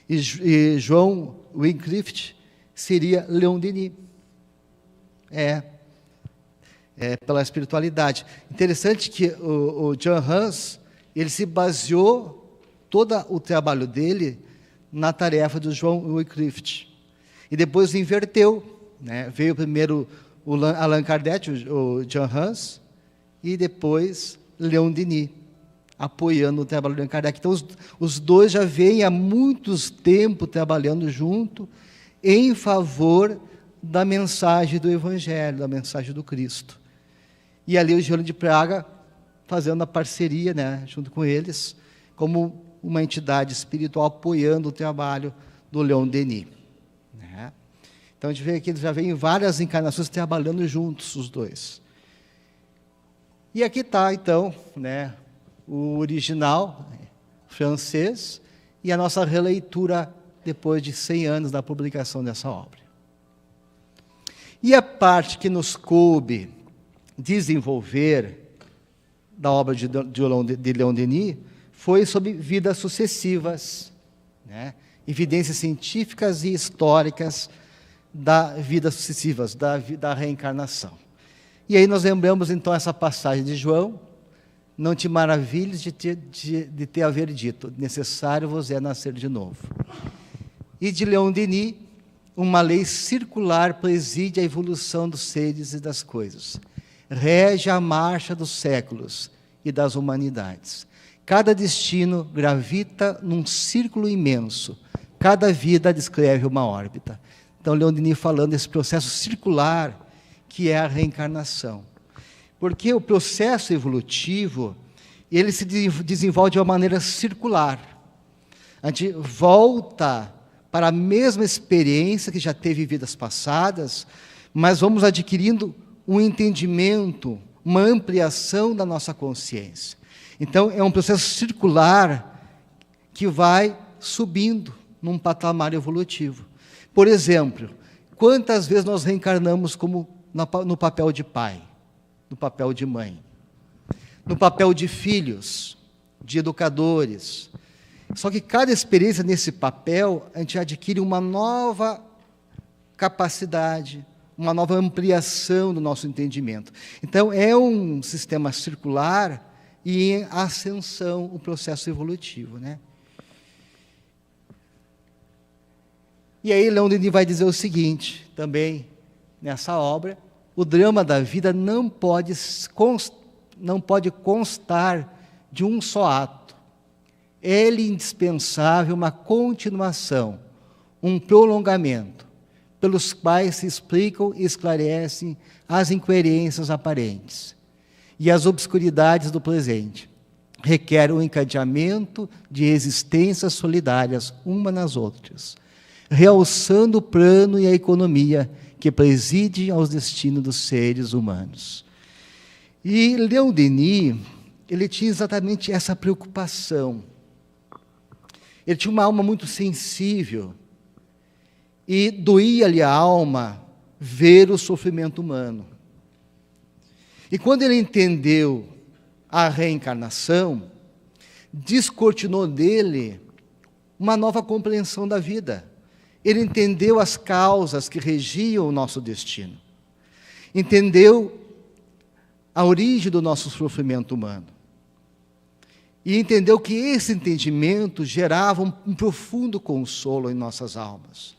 Speaker 3: e João Wycliffe seria Leon Denis. Pela espiritualidade. Interessante que o John Hus, ele se baseou todo o trabalho dele na tarefa do João Wycliffe. E depois inverteu, né? Veio primeiro o Allan Kardec, o John Hus, e depois Leon Denis, apoiando o trabalho do Allan Kardec. Então, os dois já vêm há muitos tempos trabalhando junto em favor da mensagem do Evangelho, da mensagem do Cristo. E ali o Joana de Praga fazendo a parceria, né, junto com eles, como uma entidade espiritual apoiando o trabalho do Leon Denis, né? Então a gente vê que eles já vêm em várias encarnações trabalhando juntos, os dois. E aqui está, então, né, o original francês e a nossa releitura depois de 100 anos da publicação dessa obra. E a parte que nos coube desenvolver da obra de Leon Denis foi sobre vidas sucessivas, né? Evidências científicas e históricas da vida sucessivas, da reencarnação. E aí nós lembramos então essa passagem de João: não te maravilhes de ter haver dito, necessário vos é nascer de novo. E de Leon Denis, uma lei circular preside a evolução dos seres e das coisas, rege a marcha dos séculos e das humanidades. Cada destino gravita num círculo imenso, cada vida descreve uma órbita. Então, Leon Denis falando desse processo circular que é a reencarnação. Porque o processo evolutivo, ele se desenvolve de uma maneira circular. A gente volta para a mesma experiência que já teve em vidas passadas, mas vamos adquirindo um entendimento, uma ampliação da nossa consciência. Então, é um processo circular que vai subindo num patamar evolutivo. Por exemplo, quantas vezes nós reencarnamos como no papel de pai, no papel de mãe, no papel de filhos, de educadores. Só que cada experiência nesse papel, a gente adquire uma nova capacidade, uma nova ampliação do nosso entendimento. Então, é um sistema circular e em ascensão, o processo evolutivo, né? E aí, Leon Denis vai dizer o seguinte, também, nessa obra: o drama da vida não pode constar de um só ato. É-lhe indispensável uma continuação, um prolongamento, pelos quais se explicam e esclarecem as incoerências aparentes e as obscuridades do presente. Requer um encadeamento de existências solidárias umas nas outras, realçando o plano e a economia que presidem aos destinos dos seres humanos. E Leon Denis, ele tinha exatamente essa preocupação. Ele tinha uma alma muito sensível e doía-lhe a alma ver o sofrimento humano. E quando ele entendeu a reencarnação, descortinou dele uma nova compreensão da vida. Ele entendeu as causas que regiam o nosso destino. Entendeu a origem do nosso sofrimento humano. E entendeu que esse entendimento gerava um profundo consolo em nossas almas.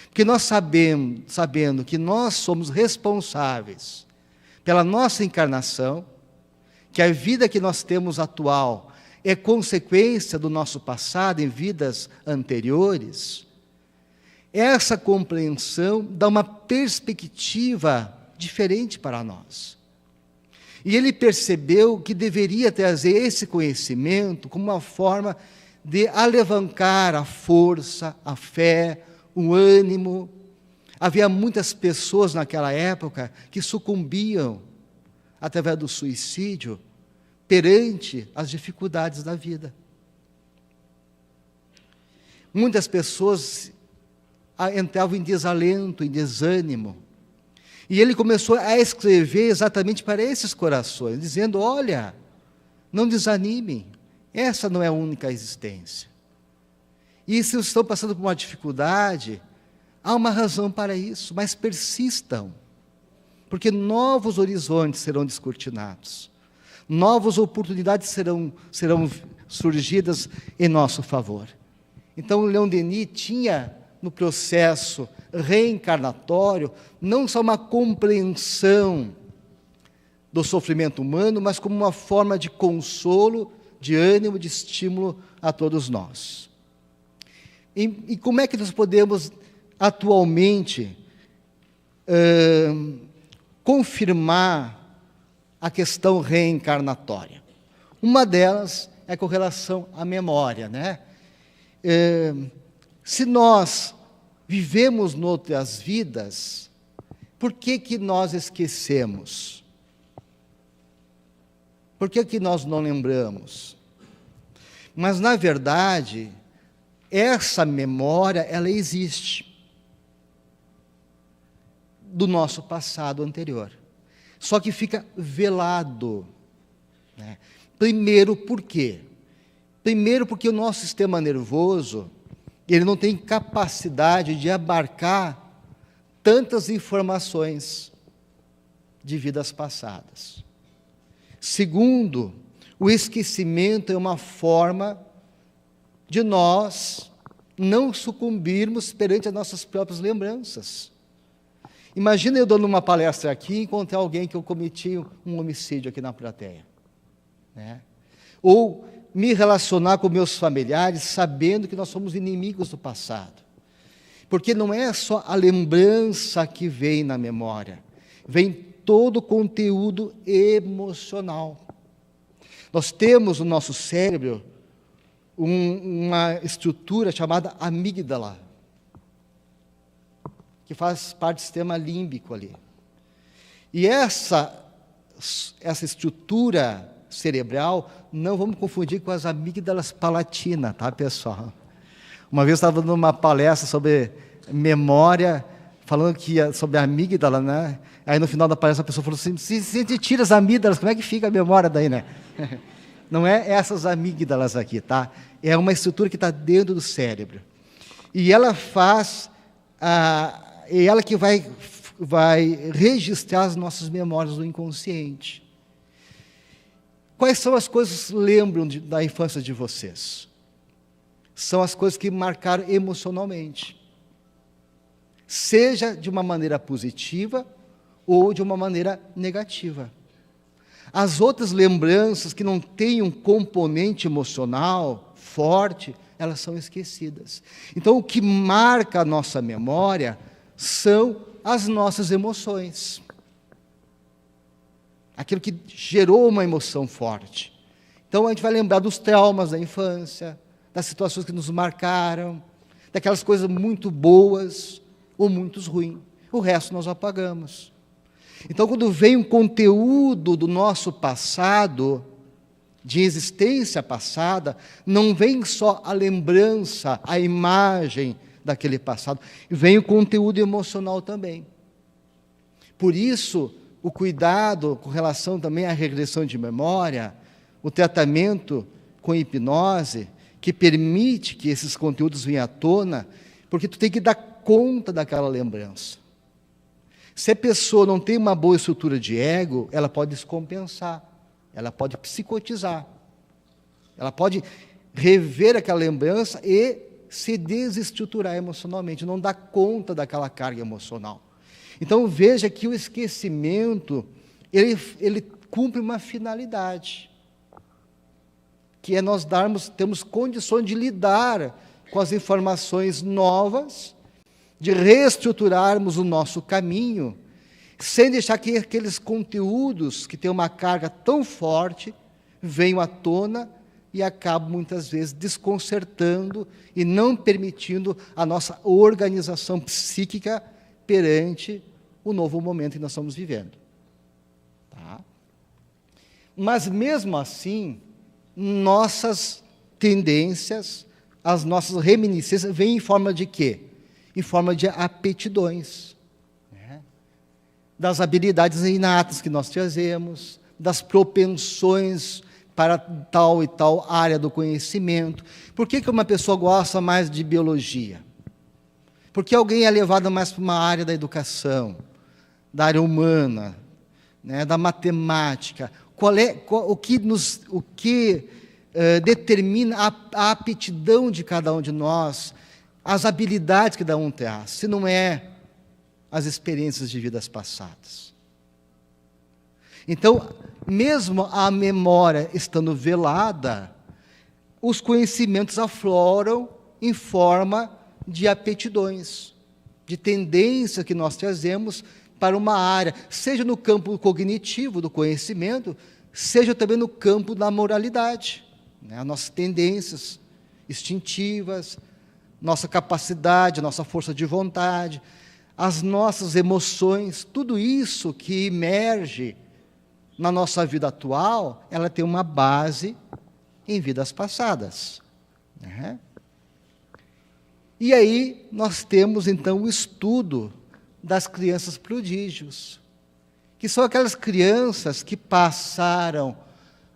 Speaker 3: Porque nós sabendo que nós somos responsáveis pela nossa encarnação, que a vida que nós temos atual é consequência do nosso passado em vidas anteriores, essa compreensão dá uma perspectiva diferente para nós. E ele percebeu que deveria trazer esse conhecimento como uma forma de alavancar a força, a fé, o ânimo. Havia muitas pessoas naquela época que sucumbiam através do suicídio perante as dificuldades da vida. Muitas pessoas entravam em desalento, em desânimo. E ele começou a escrever exatamente para esses corações, dizendo: olha, não desanimem, essa não é a única existência. E se estão passando por uma dificuldade, há uma razão para isso, mas persistam, porque novos horizontes serão descortinados, novas oportunidades serão surgidas em nosso favor. Então, Leon Denis tinha no processo reencarnatório não só uma compreensão do sofrimento humano, mas como uma forma de consolo, de ânimo, de estímulo a todos nós. E como é que nós podemos atualmente confirmar a questão reencarnatória? Uma delas é com relação à memória, né? Se nós vivemos noutras vidas, por que nós esquecemos? Por que nós não lembramos? Mas, na verdade, essa memória, ela existe do nosso passado anterior. Só que fica velado, né? Primeiro, por quê? Primeiro, porque o nosso sistema nervoso, ele não tem capacidade de abarcar tantas informações de vidas passadas. Segundo, o esquecimento é uma forma de nós não sucumbirmos perante as nossas próprias lembranças. Imagina eu dando uma palestra aqui e encontrar alguém que eu cometi um homicídio aqui na plateia, né? Ou me relacionar com meus familiares sabendo que nós somos inimigos do passado. Porque não é só a lembrança que vem na memória, vem todo o conteúdo emocional. Nós temos no nosso cérebro uma estrutura chamada amígdala, que faz parte do sistema límbico ali. E essa estrutura cerebral, não vamos confundir com as amígdalas palatinas, tá, pessoal? Uma vez eu estava dando uma palestra sobre memória, falando sobre a amígdala, né? Aí no final da palestra a pessoa falou assim: se você tira as amígdalas, como é que fica a memória daí, né? Não é essas amígdalas aqui, tá? É uma estrutura que está dentro do cérebro. E ela é ela que vai registrar as nossas memórias do inconsciente. Quais são as coisas que lembram da infância de vocês? São as coisas que marcaram emocionalmente. Seja de uma maneira positiva ou de uma maneira negativa. As outras lembranças que não têm um componente emocional forte, elas são esquecidas. Então, o que marca a nossa memória são as nossas emoções. Aquilo que gerou uma emoção forte. Então, a gente vai lembrar dos traumas da infância, das situações que nos marcaram, daquelas coisas muito boas ou muito ruins. O resto nós apagamos. Então, quando vem um conteúdo do nosso passado, de existência passada, não vem só a lembrança, a imagem daquele passado, vem o conteúdo emocional também. Por isso, o cuidado com relação também à regressão de memória, o tratamento com hipnose, que permite que esses conteúdos venham à tona, porque tu tem que dar conta daquela lembrança. Se a pessoa não tem uma boa estrutura de ego, ela pode descompensar, ela pode psicotizar, ela pode rever aquela lembrança e se desestruturar emocionalmente, não dar conta daquela carga emocional. Então veja que o esquecimento, ele cumpre uma finalidade, que é nós temos condições de lidar com as informações novas, de reestruturarmos o nosso caminho, sem deixar que aqueles conteúdos que têm uma carga tão forte venham à tona e acabam, muitas vezes, desconcertando e não permitindo a nossa organização psíquica perante o novo momento que nós estamos vivendo. Tá? Mas, mesmo assim, nossas tendências, as nossas reminiscências, vêm em forma de quê? Em forma de aptidões, né? Das habilidades inatas que nós trazemos, das propensões para tal e tal área do conhecimento. Por que uma pessoa gosta mais de biologia? Por que alguém é levado mais para uma área da educação, da área humana, né, da matemática? O que determina a aptidão de cada um de nós, as habilidades que cada um tem, se não é as experiências de vidas passadas? Então, mesmo a memória estando velada, os conhecimentos afloram em forma de aptidões, de tendência que nós trazemos para uma área, seja no campo cognitivo do conhecimento, seja também no campo da moralidade, né? As nossas tendências instintivas, nossa capacidade, nossa força de vontade, as nossas emoções, tudo isso que emerge na nossa vida atual, ela tem uma base em vidas passadas, né? E aí nós temos, então, o estudo das crianças prodígios, que são aquelas crianças que passaram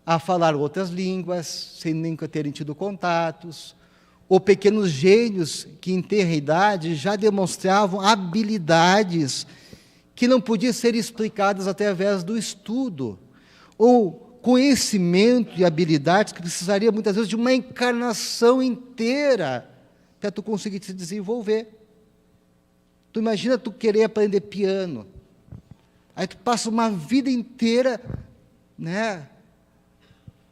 Speaker 3: a falar outras línguas, sem nunca terem tido contatos, ou pequenos gênios que, em tenra idade, já demonstravam habilidades que não podiam ser explicadas através do estudo, ou conhecimento e habilidades que precisaria, muitas vezes, de uma encarnação inteira para tu conseguir se desenvolver. Tu imagina tu querer aprender piano, aí tu passa uma vida inteira, né,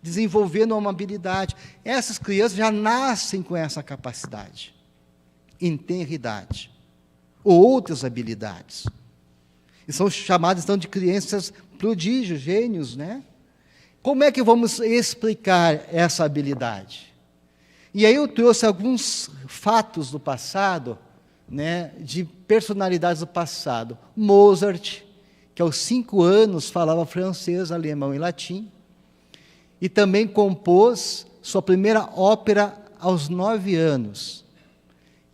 Speaker 3: desenvolvendo uma habilidade. Essas crianças já nascem com essa capacidade, em tenra idade, ou outras habilidades. E são chamadas, então, de crianças prodígios, gênios, né? Como é que vamos explicar essa habilidade? E aí eu trouxe alguns fatos do passado, né, de personalidades do passado. Mozart, que aos 5 anos falava francês, alemão e latim, e também compôs sua primeira ópera aos 9 anos.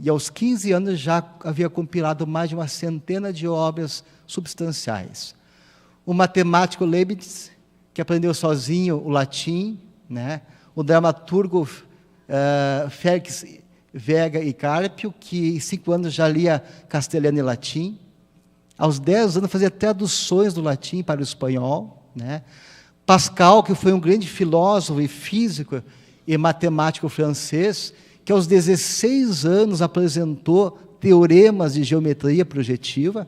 Speaker 3: E aos 15 anos já havia compilado mais de uma centena de obras substanciais. O matemático Leibniz, que aprendeu sozinho o latim, né? O dramaturgo Félix Vega e Carpio, que em 5 anos já lia castelhano e latim. Aos 10 anos fazia traduções do latim para o espanhol, né? Pascal, que foi um grande filósofo e físico e matemático francês, que aos 16 anos apresentou teoremas de geometria projetiva.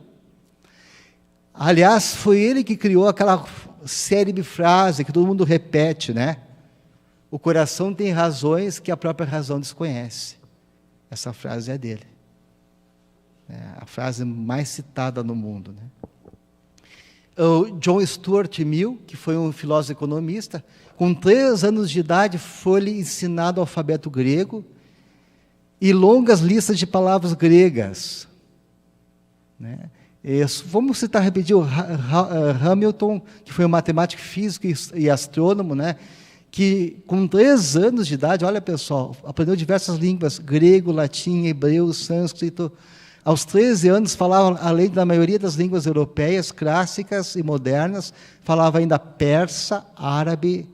Speaker 3: Aliás, foi ele que criou aquela célebre frase que todo mundo repete, né? O coração tem razões que a própria razão desconhece. Essa frase é dele. É a frase mais citada no mundo, né? O John Stuart Mill, que foi um filósofo economista, com 3 anos de idade foi-lhe ensinado o alfabeto grego e longas listas de palavras gregas, né? Vamos citar rapidinho Hamilton, que foi um matemático, físico e astrônomo, né? Que com 3 anos de idade, olha pessoal, aprendeu diversas línguas, grego, latim, hebreu, sânscrito. Aos 13 anos falava, além da maioria das línguas europeias, clássicas e modernas, falava ainda persa, árabe,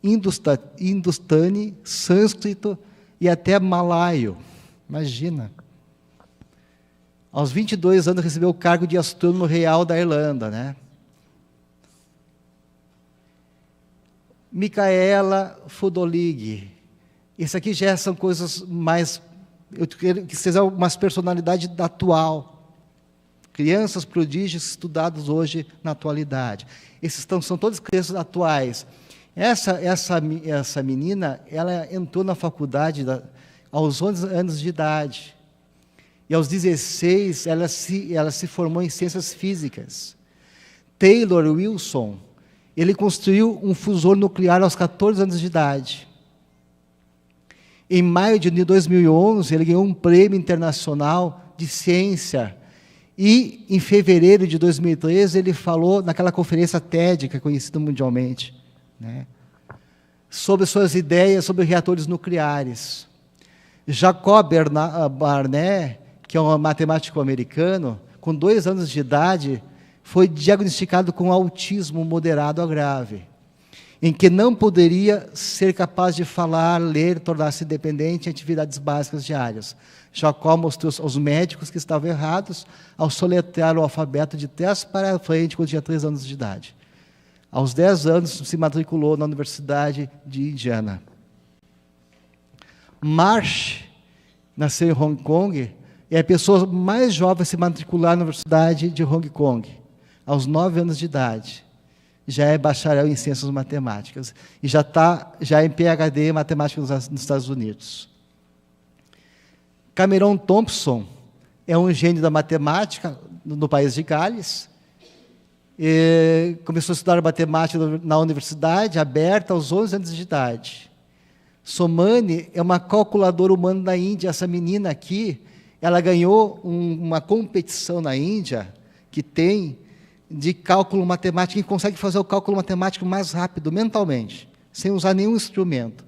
Speaker 3: hindustani, sânscrito e até malaio. Imagina. Aos 22 anos recebeu o cargo de astrônomo real da Irlanda, né? Micaela Fodolig. Isso aqui já são coisas mais... Eu quero que seja uma personalidade atual. crianças prodígios estudados hoje na atualidade. Esses são todas crianças atuais. Essa menina, ela entrou na faculdade aos 11 anos de idade. E aos 16, ela se formou em ciências físicas. Taylor Wilson, ele construiu um fusor nuclear aos 14 anos de idade. Em maio de 2011, ele ganhou um prêmio internacional de ciência. E, em fevereiro de 2013, ele falou naquela conferência TED, que é conhecida mundialmente, né, sobre suas ideias sobre reatores nucleares. Jacob Barnett, que é um matemático americano, com 2 anos de idade, foi diagnosticado com autismo moderado a grave, em que não poderia ser capaz de falar, ler, tornar-se independente em atividades básicas diárias. Jacob mostrou aos médicos que estavam errados ao soletrar o alfabeto de trás para frente quando tinha 3 anos de idade. Aos 10 anos, se matriculou na Universidade de Indiana. Marsh nasceu em Hong Kong, é a pessoa mais jovem a se matricular na Universidade de Hong Kong, aos 9 anos de idade. Já é bacharel em ciências matemáticas e já é em PhD em matemática nos Estados Unidos. Cameron Thompson é um gênio da matemática no país de Gales. Começou a estudar matemática na universidade aberta aos 11 anos de idade. Somani é uma calculadora humana da Índia. Essa menina aqui, ela ganhou uma competição na Índia que tem de cálculo matemático, e consegue fazer o cálculo matemático mais rápido, mentalmente, sem usar nenhum instrumento.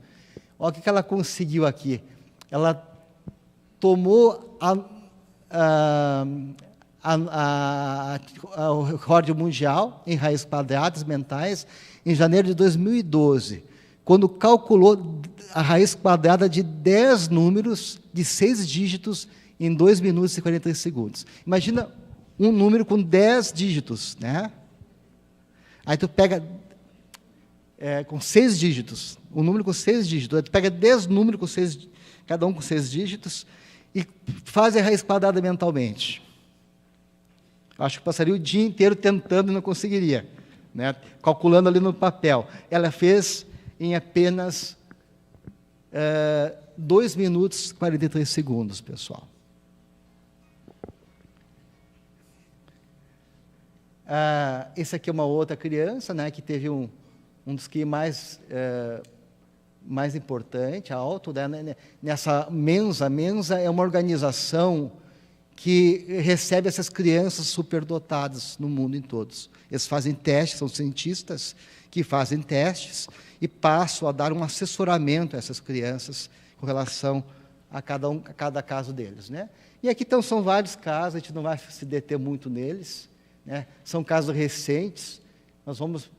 Speaker 3: Olha o que ela conseguiu aqui. Ela tomou o recorde mundial em raízes quadradas mentais em janeiro de 2012, quando calculou a raiz quadrada de 10 números de 6 dígitos em 2 minutos e 43 segundos. Imagina um número com 10 dígitos, né? Aí tu pega com 6 dígitos, um número com 6 dígitos, aí tu pega 10 números com 6, cada um com 6 dígitos, e faz a raiz quadrada mentalmente. Acho que passaria o dia inteiro tentando e não conseguiria, né? Calculando ali no papel. Ela fez em apenas 2 minutos e 43 segundos, pessoal. Esse aqui é uma outra criança, né, que teve um dos que mais importante, alto, né, nessa Mensa. Mensa é uma organização que recebe essas crianças superdotadas no mundo em todos. Eles fazem testes, são cientistas que fazem testes e passam a dar um assessoramento a essas crianças com relação a cada caso deles, né? E aqui então são vários casos, a gente não vai se deter muito neles, né? São casos recentes. Nós vamos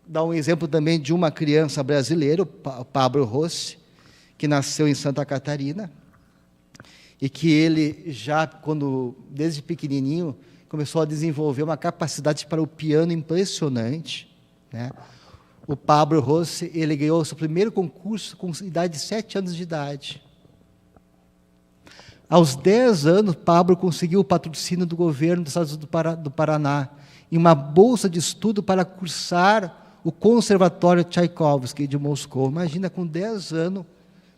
Speaker 3: dar um exemplo também de uma criança brasileira, o Pablo Rossi, que nasceu em Santa Catarina, e que ele já, desde pequenininho, começou a desenvolver uma capacidade para o piano impressionante, né? O Pablo Rossi, ele ganhou o seu primeiro concurso com idade de 7 anos de idade. Aos 10 anos, Pablo conseguiu o patrocínio do governo dos Estados do Paraná, em uma bolsa de estudo para cursar o Conservatório Tchaikovsky de Moscou. Imagina, com 10 anos,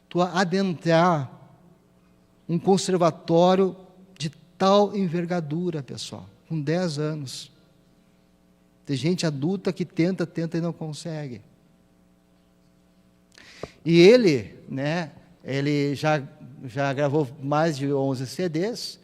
Speaker 3: tu adentrar um conservatório de tal envergadura, pessoal, com 10 anos. Tem gente adulta que tenta e não consegue. E ele, né, ele já gravou mais de 11 CDs.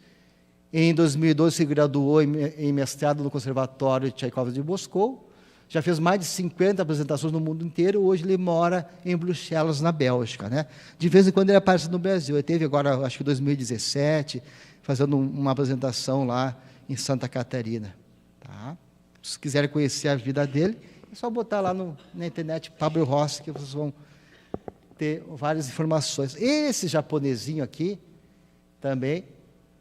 Speaker 3: Em 2012 se graduou em mestrado no Conservatório Tchaikovsky de Moscou. Já fez mais de 50 apresentações no mundo inteiro. Hoje ele mora em Bruxelas, na Bélgica, né? De vez em quando ele aparece no Brasil. Ele teve agora, acho que em 2017, fazendo uma apresentação lá em Santa Catarina. Tá? Se quiserem conhecer a vida dele, é só botar lá na internet Pablo Rossi, que vocês vão ter várias informações. Esse japonesinho aqui, também,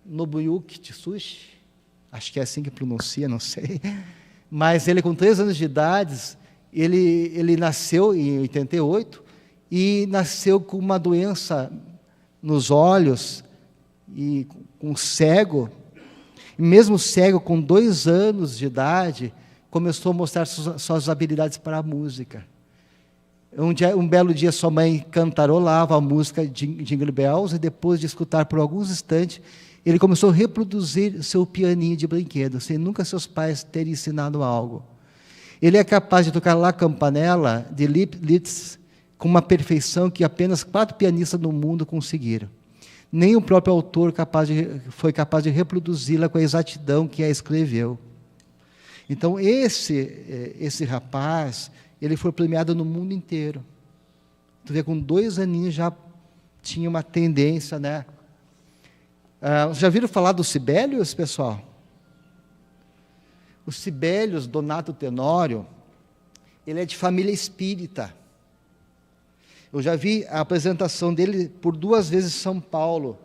Speaker 3: Nobuyuki Tsushi, acho que é assim que pronuncia, não sei, mas ele com 3 anos de idade, ele nasceu em 88, e nasceu com uma doença nos olhos, e com cego, Mesmo cego, com 2 anos de idade, começou a mostrar suas habilidades para a música. Um belo dia, sua mãe cantarolava a música de Jingle Bells, e depois de escutar por alguns instantes, ele começou a reproduzir seu pianinho de brinquedo, sem nunca seus pais terem ensinado algo. Ele é capaz de tocar La Campanella, de Liszt, com uma perfeição que apenas 4 pianistas no mundo conseguiram. Nem o próprio autor foi capaz de reproduzi-la com a exatidão que a escreveu. Então, esse rapaz, ele foi premiado no mundo inteiro. Tu vê, com 2 aninhos já tinha uma tendência, né? Já viram falar dos Sibelius, pessoal? O Sibelius Donato Tenório, ele é de família espírita. Eu já vi a apresentação dele por 2 vezes em São Paulo,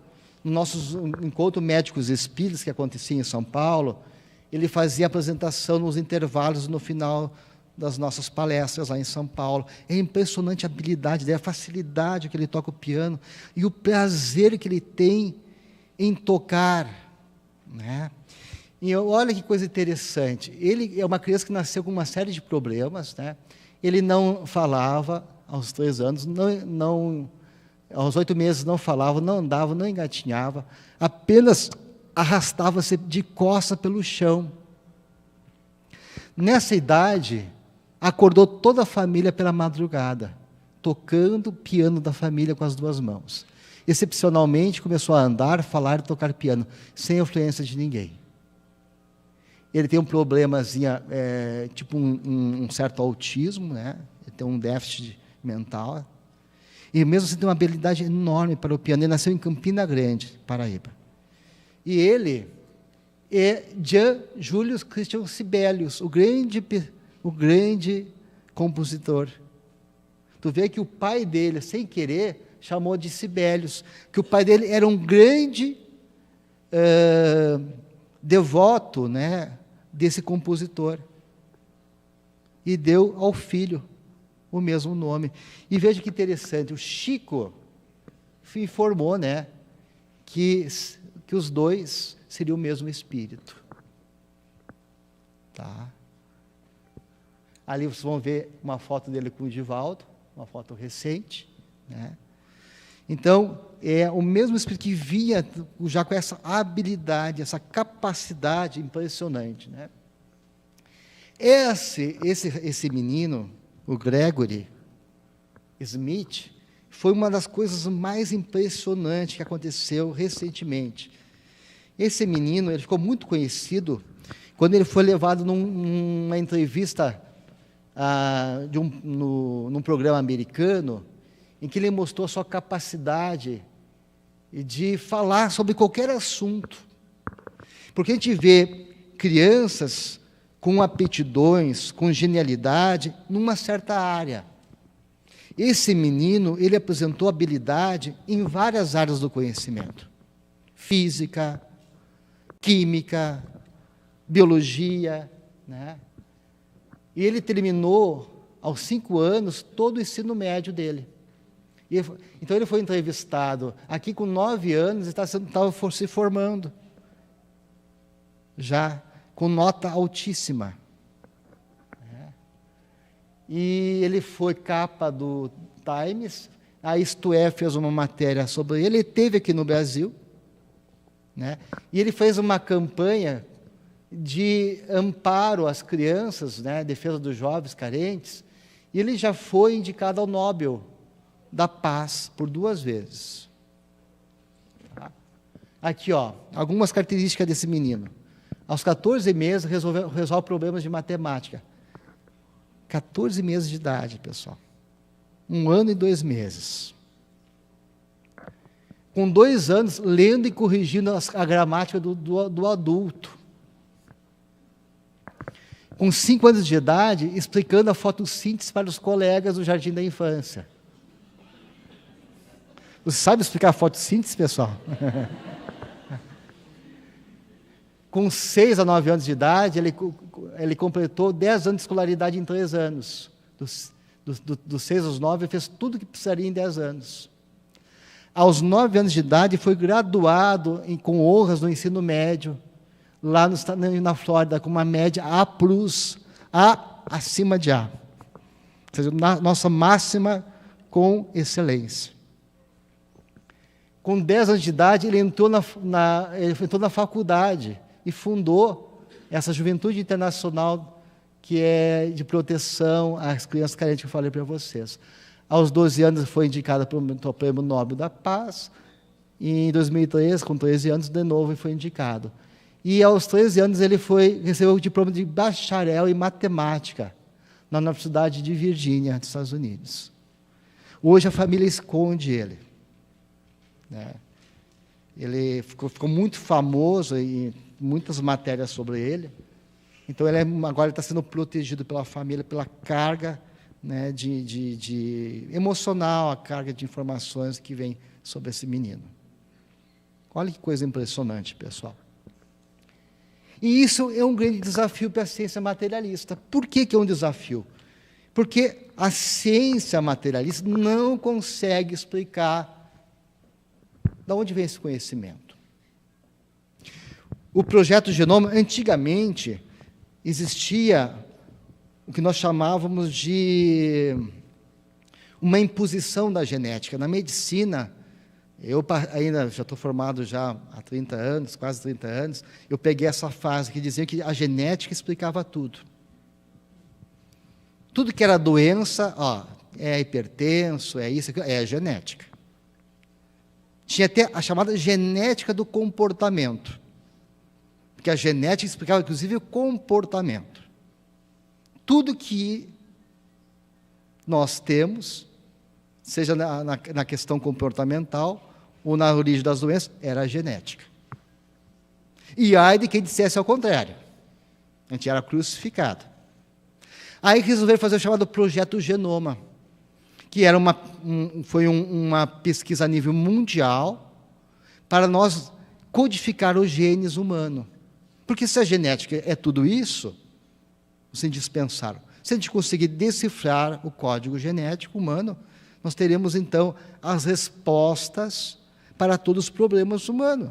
Speaker 3: no nosso encontro médicos espíritas que acontecia em São Paulo. Ele fazia a apresentação nos intervalos no final das nossas palestras lá em São Paulo. É impressionante a habilidade dele, a facilidade que ele toca o piano e o prazer que ele tem em tocar, né? E olha que coisa interessante. Ele é uma criança que nasceu com uma série de problemas, né? Ele não falava aos 3 anos, aos 8 meses não falava, não andava, não engatinhava, apenas arrastava-se de costas pelo chão. Nessa idade, acordou toda a família pela madrugada, tocando o piano da família com as 2 mãos. Excepcionalmente, começou a andar, falar e tocar piano, sem influência de ninguém. Ele tem um problemazinho, tipo um certo autismo, né? Ele tem um déficit mental. E mesmo assim tem uma habilidade enorme para o piano. Ele nasceu em Campina Grande, Paraíba. E ele é Jean Julius Christian Sibelius, o grande compositor. Tu vê que o pai dele, sem querer, chamou de Sibelius, que o pai dele era um grande devoto, né, desse compositor. E deu ao filho o mesmo nome. E veja que interessante, o Chico informou, né, que os 2 seriam o mesmo espírito. Tá? Ali vocês vão ver uma foto dele com o Divaldo, uma foto recente, né? Então, é o mesmo espírito que via já com essa habilidade, essa capacidade impressionante, né? Esse menino, o Gregory Smith, foi uma das coisas mais impressionantes que aconteceu recentemente. Esse menino, ele ficou muito conhecido quando ele foi levado numa entrevista num programa americano, em que ele mostrou a sua capacidade de falar sobre qualquer assunto. Porque a gente vê crianças com aptidões, com genialidade, numa certa área. Esse menino, ele apresentou habilidade em várias áreas do conhecimento. Física, química, biologia, né? E ele terminou, aos 5 anos, todo o ensino médio dele. Então, ele foi entrevistado aqui com 9 anos, estava se formando, já com nota altíssima. E ele foi capa do Times, a Isto É fez uma matéria sobre ele, ele esteve aqui no Brasil, né? E ele fez uma campanha de amparo às crianças, né, defesa dos jovens carentes, e ele já foi indicado ao Nobel da Paz por 2 vezes. Tá? Aqui, ó, algumas características desse menino. Aos 14 meses, resolve problemas de matemática. 14 meses de idade, pessoal. 1 ano e 2 meses. Com 2 anos, lendo e corrigindo a gramática do adulto. Com 5 anos de idade, explicando a fotossíntese para os colegas do jardim da infância. Você sabe explicar a fotossíntese, pessoal? Com 6 a 9 anos de idade, ele completou 10 anos de escolaridade em 3 anos. Dos 6 aos 9, ele fez tudo o que precisaria em 10 anos. Aos 9 anos de idade, foi graduado com honras no ensino médio, lá na Flórida com uma média A+, A acima de A. Ou seja, nossa máxima com excelência. Com 10 anos de idade, ele entrou na faculdade e fundou essa Juventude Internacional, que é de proteção às crianças carentes, que eu falei para vocês. Aos 12 anos, foi indicado para o Prêmio Nobel da Paz, e em 2003, com 13 anos, de novo, foi indicado. E aos 13 anos, ele recebeu o diploma de bacharel em matemática, na Universidade de Virgínia, dos Estados Unidos. Hoje, a família esconde ele. Ele ficou muito famoso em muitas matérias sobre ele. Então, agora ele está sendo protegido pela família, pela carga, né, de emocional, a carga de informações que vem sobre esse menino. Olha que coisa impressionante, pessoal. E isso é um grande desafio para a ciência materialista. Por que é um desafio? Porque a ciência materialista não consegue explicar de onde vem esse conhecimento. O projeto Genoma, antigamente, existia o que nós chamávamos de uma imposição da genética. Na medicina, eu ainda já estou formado já há 30 anos, quase 30 anos, eu peguei essa fase que dizia que a genética explicava tudo. Tudo que era doença, é hipertenso, é isso, é a genética. Tinha até a chamada genética do comportamento, porque a genética explicava, inclusive, o comportamento. Tudo que nós temos, seja na questão comportamental ou na origem das doenças, era a genética. E ai de quem dissesse ao contrário. A gente era crucificado. Aí resolveram fazer o chamado Projeto Genoma, que era foi uma pesquisa a nível mundial para nós codificar os genes humanos. Porque se a genética é tudo isso, os cientistas pensaram, se a gente conseguir decifrar o código genético humano, nós teremos, então, as respostas para todos os problemas humanos.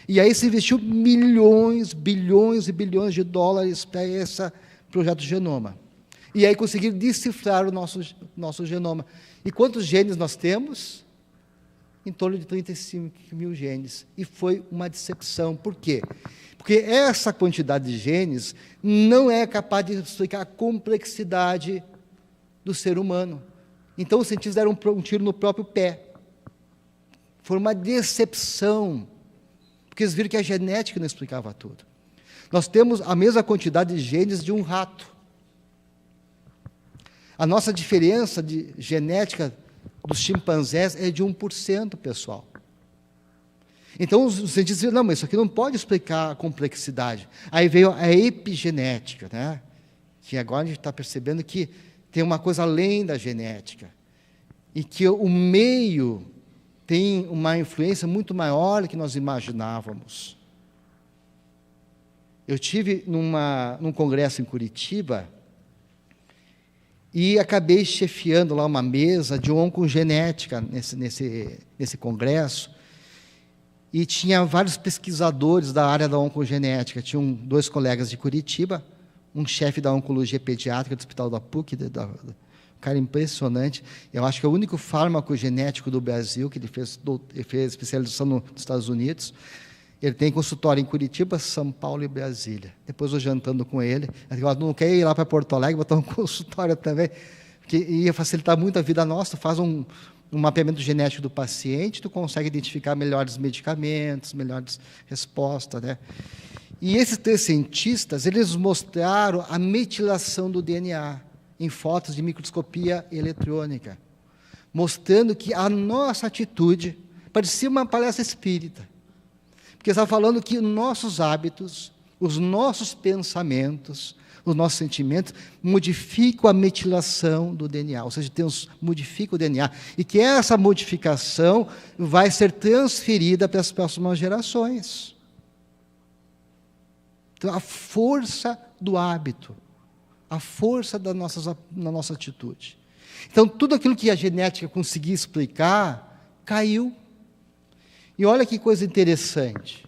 Speaker 3: E aí se investiu milhões, bilhões e bilhões de dólares para esse projeto Genoma. E aí conseguiram decifrar o nosso genoma. E quantos genes nós temos? Em torno de 35 mil genes. E foi uma decepção. Por quê? Porque essa quantidade de genes não é capaz de explicar a complexidade do ser humano. Então, os cientistas deram um tiro no próprio pé. Foi uma decepção, porque eles viram que a genética não explicava tudo. Nós temos a mesma quantidade de genes de um rato. A nossa diferença de genética dos chimpanzés é de 1%, pessoal. Então, os cientistas disseram, não, mas isso aqui não pode explicar a complexidade. Aí veio a epigenética, né? Que agora a gente está percebendo que tem uma coisa além da genética. E que o meio tem uma influência muito maior do que nós imaginávamos. Eu tive num congresso em Curitiba e acabei chefiando lá uma mesa de oncogenética nesse congresso, e tinha vários pesquisadores da área da oncogenética. Tinham 2 colegas de Curitiba, um chefe da oncologia pediátrica do Hospital da PUC, um cara impressionante. Eu acho que é o único farmacogenético do Brasil, que ele fez especialização nos Estados Unidos. Ele tem consultório em Curitiba, São Paulo e Brasília. Depois eu jantando com ele, eu não quer ir lá para Porto Alegre, botar um consultório também, porque ia facilitar muito a vida nossa. Faz um mapeamento genético do paciente, tu consegue identificar melhores medicamentos, melhores respostas, né? E esses 3 cientistas, eles mostraram a metilação do DNA em fotos de microscopia eletrônica, mostrando que a nossa atitude parecia uma palestra espírita. Porque estava falando que nossos hábitos, os nossos pensamentos, os nossos sentimentos modificam a metilação do DNA, ou seja, modifica o DNA, e que essa modificação vai ser transferida para as próximas gerações. Então, a força do hábito, a força da nossa atitude. Então, tudo aquilo que a genética conseguia explicar, caiu. E olha que coisa interessante.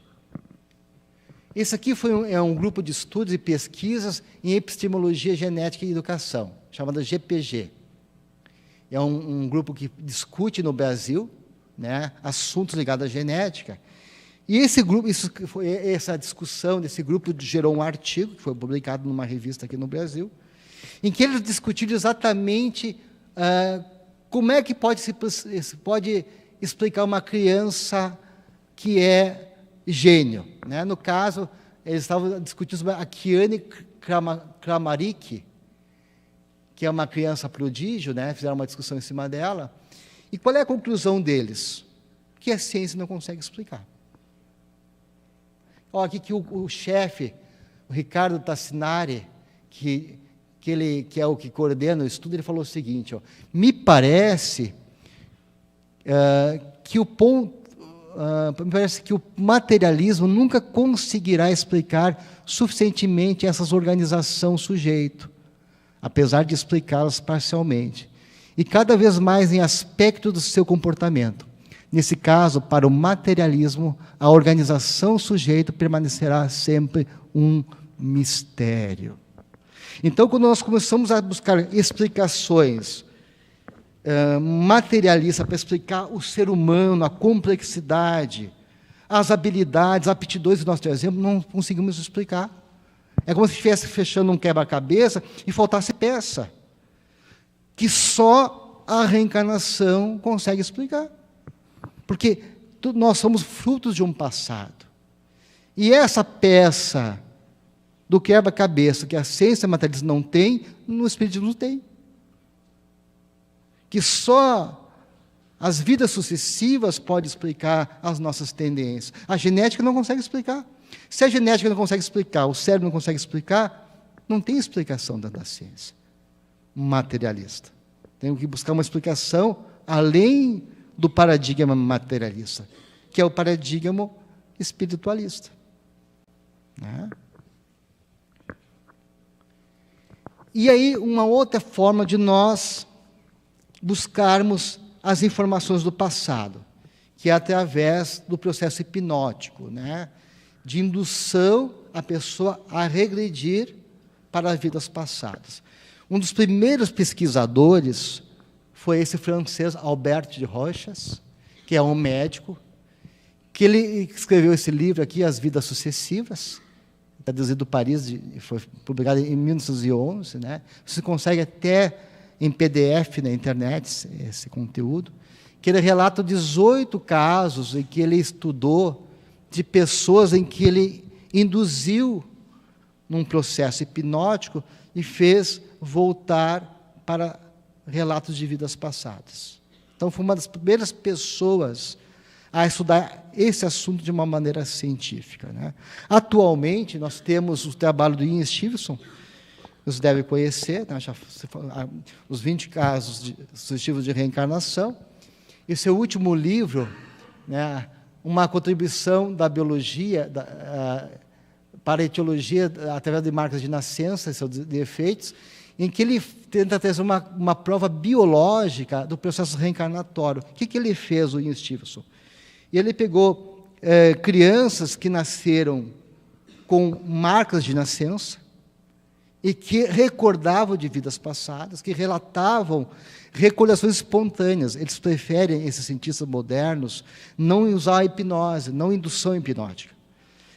Speaker 3: Esse aqui é um grupo de estudos e pesquisas em epistemologia genética e educação, chamado GPG. É um grupo que discute no Brasil, né, assuntos ligados à genética. E esse grupo, essa discussão desse grupo gerou um artigo, que foi publicado numa revista aqui no Brasil, em que eles discutiram exatamente como é que pode explicar uma criança que é gênio, né? No caso, eles estavam discutindo sobre a Kiane Kramaric, que é uma criança prodígio, né? Fizeram uma discussão em cima dela. E qual é a conclusão deles? Que a ciência não consegue explicar. Olha aqui que o chefe, o Ricardo Tassinari, que é o que coordena o estudo, ele falou o seguinte: ó, me parece que o materialismo nunca conseguirá explicar suficientemente essas organizações sujeito, apesar de explicá-las parcialmente, e cada vez mais em aspecto do seu comportamento. Nesse caso, para o materialismo, a organização sujeito permanecerá sempre um mistério. Então, quando nós começamos a buscar explicações materialista para explicar o ser humano, a complexidade, as habilidades, aptidões que nós trazemos, não conseguimos explicar. É como se estivesse fechando um quebra-cabeça e faltasse peça, que só a reencarnação consegue explicar. Porque nós somos frutos de um passado. E essa peça do quebra-cabeça que a ciência materialista não tem, no espiritismo não tem. Que só as vidas sucessivas podem explicar as nossas tendências. A genética não consegue explicar. Se a genética não consegue explicar, o cérebro não consegue explicar, não tem explicação da ciência materialista. Temos que buscar uma explicação além do paradigma materialista, que é o paradigma espiritualista. Né? E aí, uma outra forma de nós buscarmos as informações do passado, que é através do processo hipnótico, né? De indução a pessoa a regredir para vidas passadas. Um dos primeiros pesquisadores foi esse francês Albert de Rochas, que é um médico, que ele escreveu esse livro aqui, As Vidas Sucessivas, traduzido do Paris, foi publicado em 1911, né? Você consegue até em PDF na internet esse conteúdo, que ele relata 18 casos em que ele estudou de pessoas em que ele induziu num processo hipnótico e fez voltar para relatos de vidas passadas. Então, foi uma das primeiras pessoas a estudar esse assunto de uma maneira científica, né? Atualmente, nós temos o trabalho do Ian Stevenson, você deve conhecer, né, os 20 casos sucessivos de reencarnação. E seu último livro, né, uma contribuição da biologia para a etiologia através de marcas de nascença e seus efeitos, em que ele tenta trazer uma prova biológica do processo reencarnatório. O que ele fez, o Ian Stevenson? Ele pegou crianças que nasceram com marcas de nascença, e que recordavam de vidas passadas, que relatavam recordações espontâneas. Eles preferem, esses cientistas modernos, não usar a hipnose, não indução hipnótica,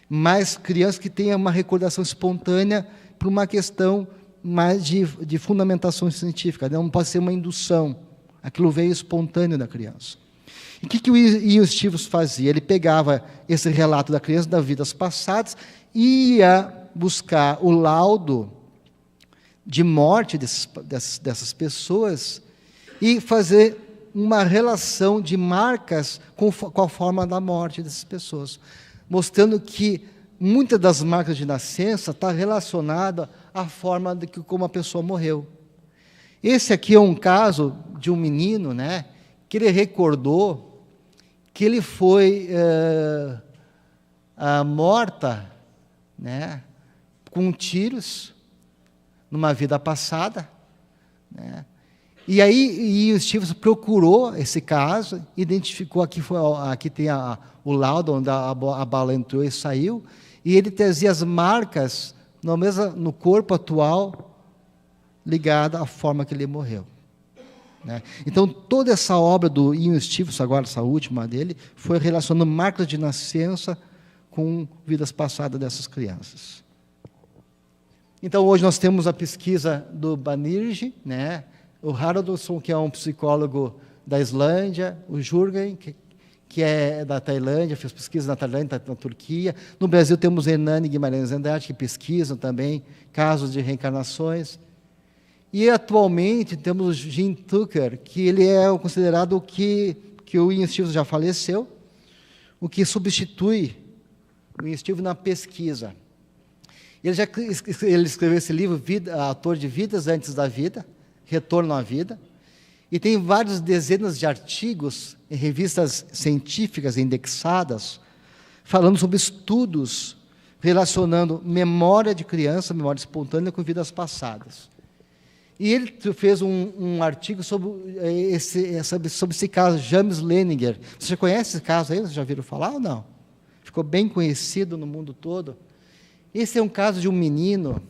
Speaker 3: mas crianças que tenham uma recordação espontânea por uma questão mais de fundamentação científica, não pode ser uma indução, aquilo veio espontâneo da criança. E o que o Ian Stevenson fazia? Ele pegava esse relato da criança, das vidas passadas, e ia buscar o laudo de morte dessas pessoas e fazer uma relação de marcas com a forma da morte dessas pessoas, mostrando que muitas das marcas de nascença está relacionada à forma de como a pessoa morreu. Esse aqui é um caso de um menino, né, que ele recordou que ele foi morta, né, com tiros numa vida passada, né, E aí o Stevenson procurou esse caso, identificou, aqui tem o laudo onde a bala entrou e saiu, e ele trazia as marcas no corpo atual ligada à forma que ele morreu. Né? Então, toda essa obra do Ian Stevenson, agora essa última dele, foi relacionando marcas de nascença com vidas passadas dessas crianças. Então, hoje nós temos a pesquisa do Banerjee, né? O Haraldsson, que é um psicólogo da Islândia, o Jürgen, que é da Tailândia, fez pesquisa na Tailândia, na Turquia. No Brasil temos Hernani Guimarães Andrade, que pesquisam também casos de reencarnações. E, atualmente, temos o Jim Tucker, que ele é considerado o que o Ian Stevenson já faleceu, o que substitui o Ian Stevenson na pesquisa. Ele escreveu esse livro, Autor de Vidas Antes da Vida, Retorno à Vida, e tem várias dezenas de artigos em revistas científicas indexadas, falando sobre estudos relacionando memória de criança, memória espontânea, com vidas passadas. E ele fez um artigo sobre esse caso, James Leninger. Você já conhece esse caso aí? Vocês já viram falar ou não? Ficou bem conhecido no mundo todo. Esse é um caso de um menino,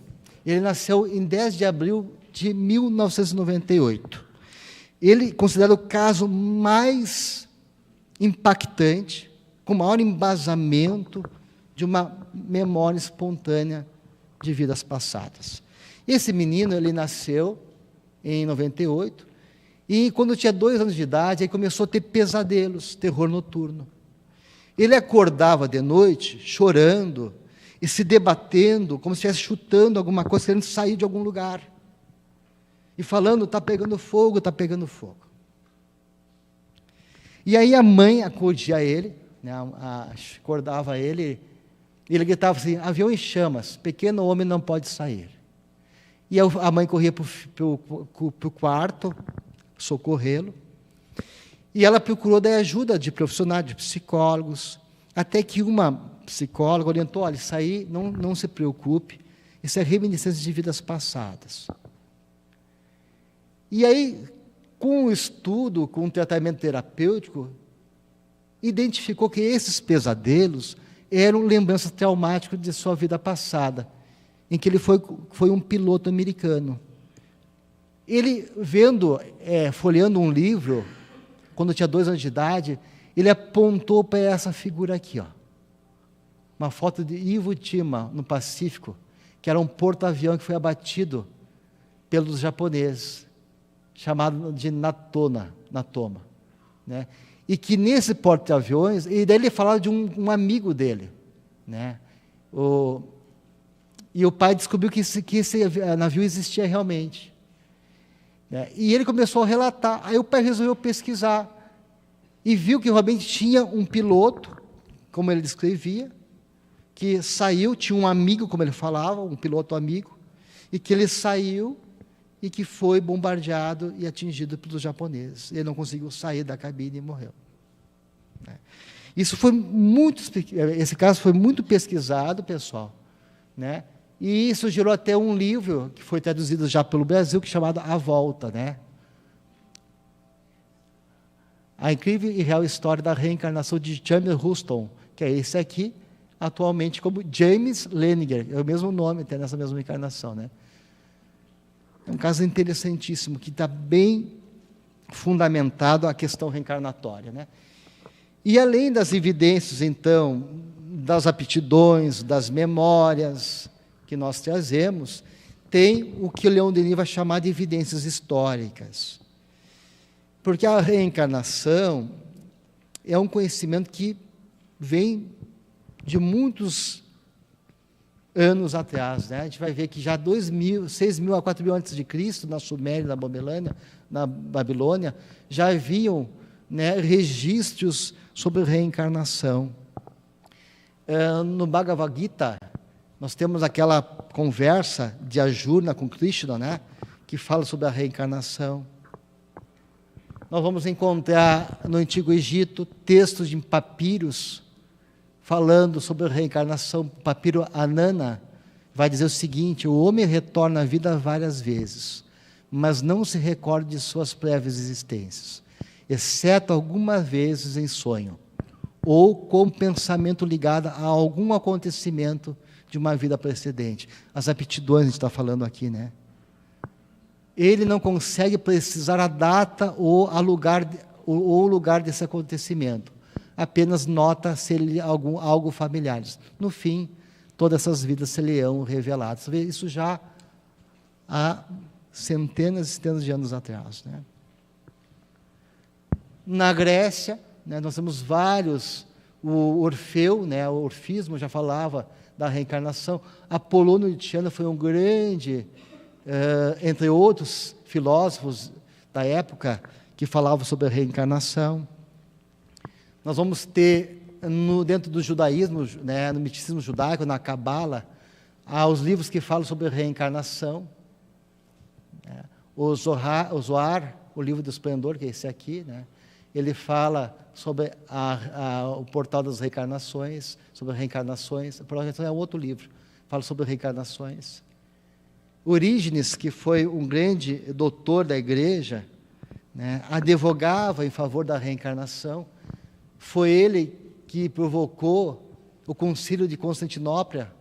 Speaker 3: ele nasceu em 10 de abril de 1998. Ele considera o caso mais impactante, com maior embasamento de uma memória espontânea de vidas passadas. Esse menino, ele nasceu em 98, e quando tinha 2 anos de idade, aí começou a ter pesadelos, terror noturno. Ele acordava de noite, chorando, e se debatendo, como se estivesse chutando alguma coisa, querendo sair de algum lugar. E falando, está pegando fogo, está pegando fogo. E aí a mãe acudia ele, né, acordava ele, e ele gritava assim: avião em chamas, pequeno homem não pode sair. E a mãe corria para o quarto, socorrê-lo, e ela procurou dar ajuda de profissionais, de psicólogos, até que uma psicóloga orientou: olha, isso aí não se preocupe, isso é reminiscência de vidas passadas. E aí, com o estudo, com o tratamento terapêutico, identificou que esses pesadelos eram lembranças traumáticas de sua vida passada, em que ele foi um piloto americano. Ele, folheando um livro, quando tinha 2 anos de idade, ele apontou para essa figura aqui, ó, uma foto de Iwo Jima, no Pacífico, que era um porta-avião que foi abatido pelos japoneses, chamado de Natoma, né? E que nesse porta-aviões, e daí ele falava de um amigo dele, né? E o pai descobriu que esse navio existia realmente, né? E ele começou a relatar. Aí o pai resolveu pesquisar e viu que realmente tinha um piloto, como ele descrevia, que saiu, tinha um amigo, como ele falava, um piloto amigo, e que ele saiu e que foi bombardeado e atingido pelos japoneses. Ele não conseguiu sair da cabine e morreu. Esse caso foi muito pesquisado, pessoal, né? E isso gerou até um livro que foi traduzido já pelo Brasil, que é chamado A Volta, né? A incrível e real história da reencarnação de James Houston, que é esse aqui, atualmente como James Leninger, é o mesmo nome, até nessa mesma encarnação, né? É um caso interessantíssimo, que está bem fundamentado a questão reencarnatória, né? E além das evidências, então, das aptidões, das memórias que nós trazemos, tem o que o Leon Denis vai chamar de evidências históricas. Porque a reencarnação é um conhecimento que vem de muitos anos atrás, né? A gente vai ver que já 6.000 a 4.000 antes de Cristo, na Suméria, na Babilônia, já haviam, né, registros sobre reencarnação. No Bhagavad Gita, nós temos aquela conversa de Arjuna com Krishna, né, que fala sobre a reencarnação. Nós vamos encontrar no Antigo Egito textos de papiros falando sobre a reencarnação. O papiro Anana vai dizer o seguinte: o homem retorna à vida várias vezes, mas não se recorda de suas prévias existências, exceto algumas vezes em sonho, ou com pensamento ligado a algum acontecimento de uma vida precedente. As aptidões a gente está falando aqui, né? Ele não consegue precisar a data ou o lugar desse acontecimento. Apenas nota se ele algo familiares. No fim, todas essas vidas se lhe-ão reveladas. Você vê isso já há centenas e centenas de anos atrás, né? Na Grécia, né, nós temos vários. O Orfeu, né, o orfismo já falava da reencarnação. Apolônio de Tiana foi um grande, entre outros filósofos da época, que falavam sobre a reencarnação. Nós vamos ter, dentro do judaísmo, né, no misticismo judaico, na Cabala, há os livros que falam sobre a reencarnação. Né? O Zohar, o livro do esplendor, que é esse aqui, né? Ele fala sobre o portal das reencarnações, sobre reencarnações. É um outro livro, fala sobre reencarnações. Orígenes, que foi um grande doutor da igreja, né, advogava em favor da reencarnação. Foi ele que provocou o Concílio de Constantinopla,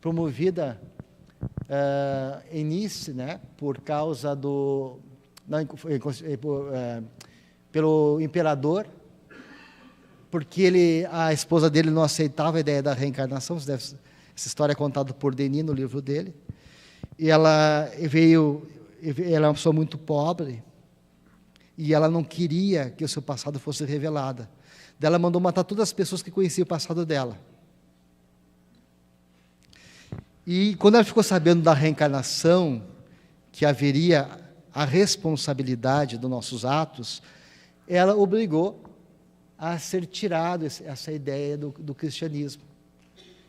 Speaker 3: promovida em Nice, né, por causa pelo imperador, porque a esposa dele não aceitava a ideia da reencarnação. Essa história é contada por Denis no livro dele. E ela é uma pessoa muito pobre, e ela não queria que o seu passado fosse revelado. Ela mandou matar todas as pessoas que conheciam o passado dela. E quando ela ficou sabendo da reencarnação, que haveria a responsabilidade dos nossos atos, ela obrigou a ser tirado essa ideia do cristianismo.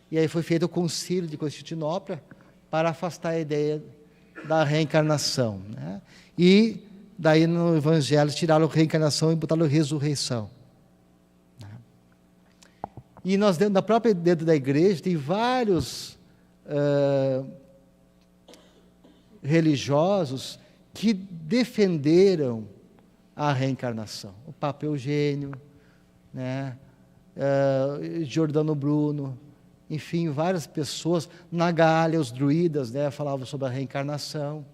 Speaker 3: E aí foi feito o Concílio de Constantinopla para afastar a ideia da reencarnação, né? E daí no Evangelho tiraram a reencarnação e botaram a ressurreição. E nós, dentro da igreja, tem vários religiosos que defenderam a reencarnação. O Papa Eugênio, né? Giordano Bruno, enfim, várias pessoas. Na Gália, os druidas, né, falavam sobre a reencarnação.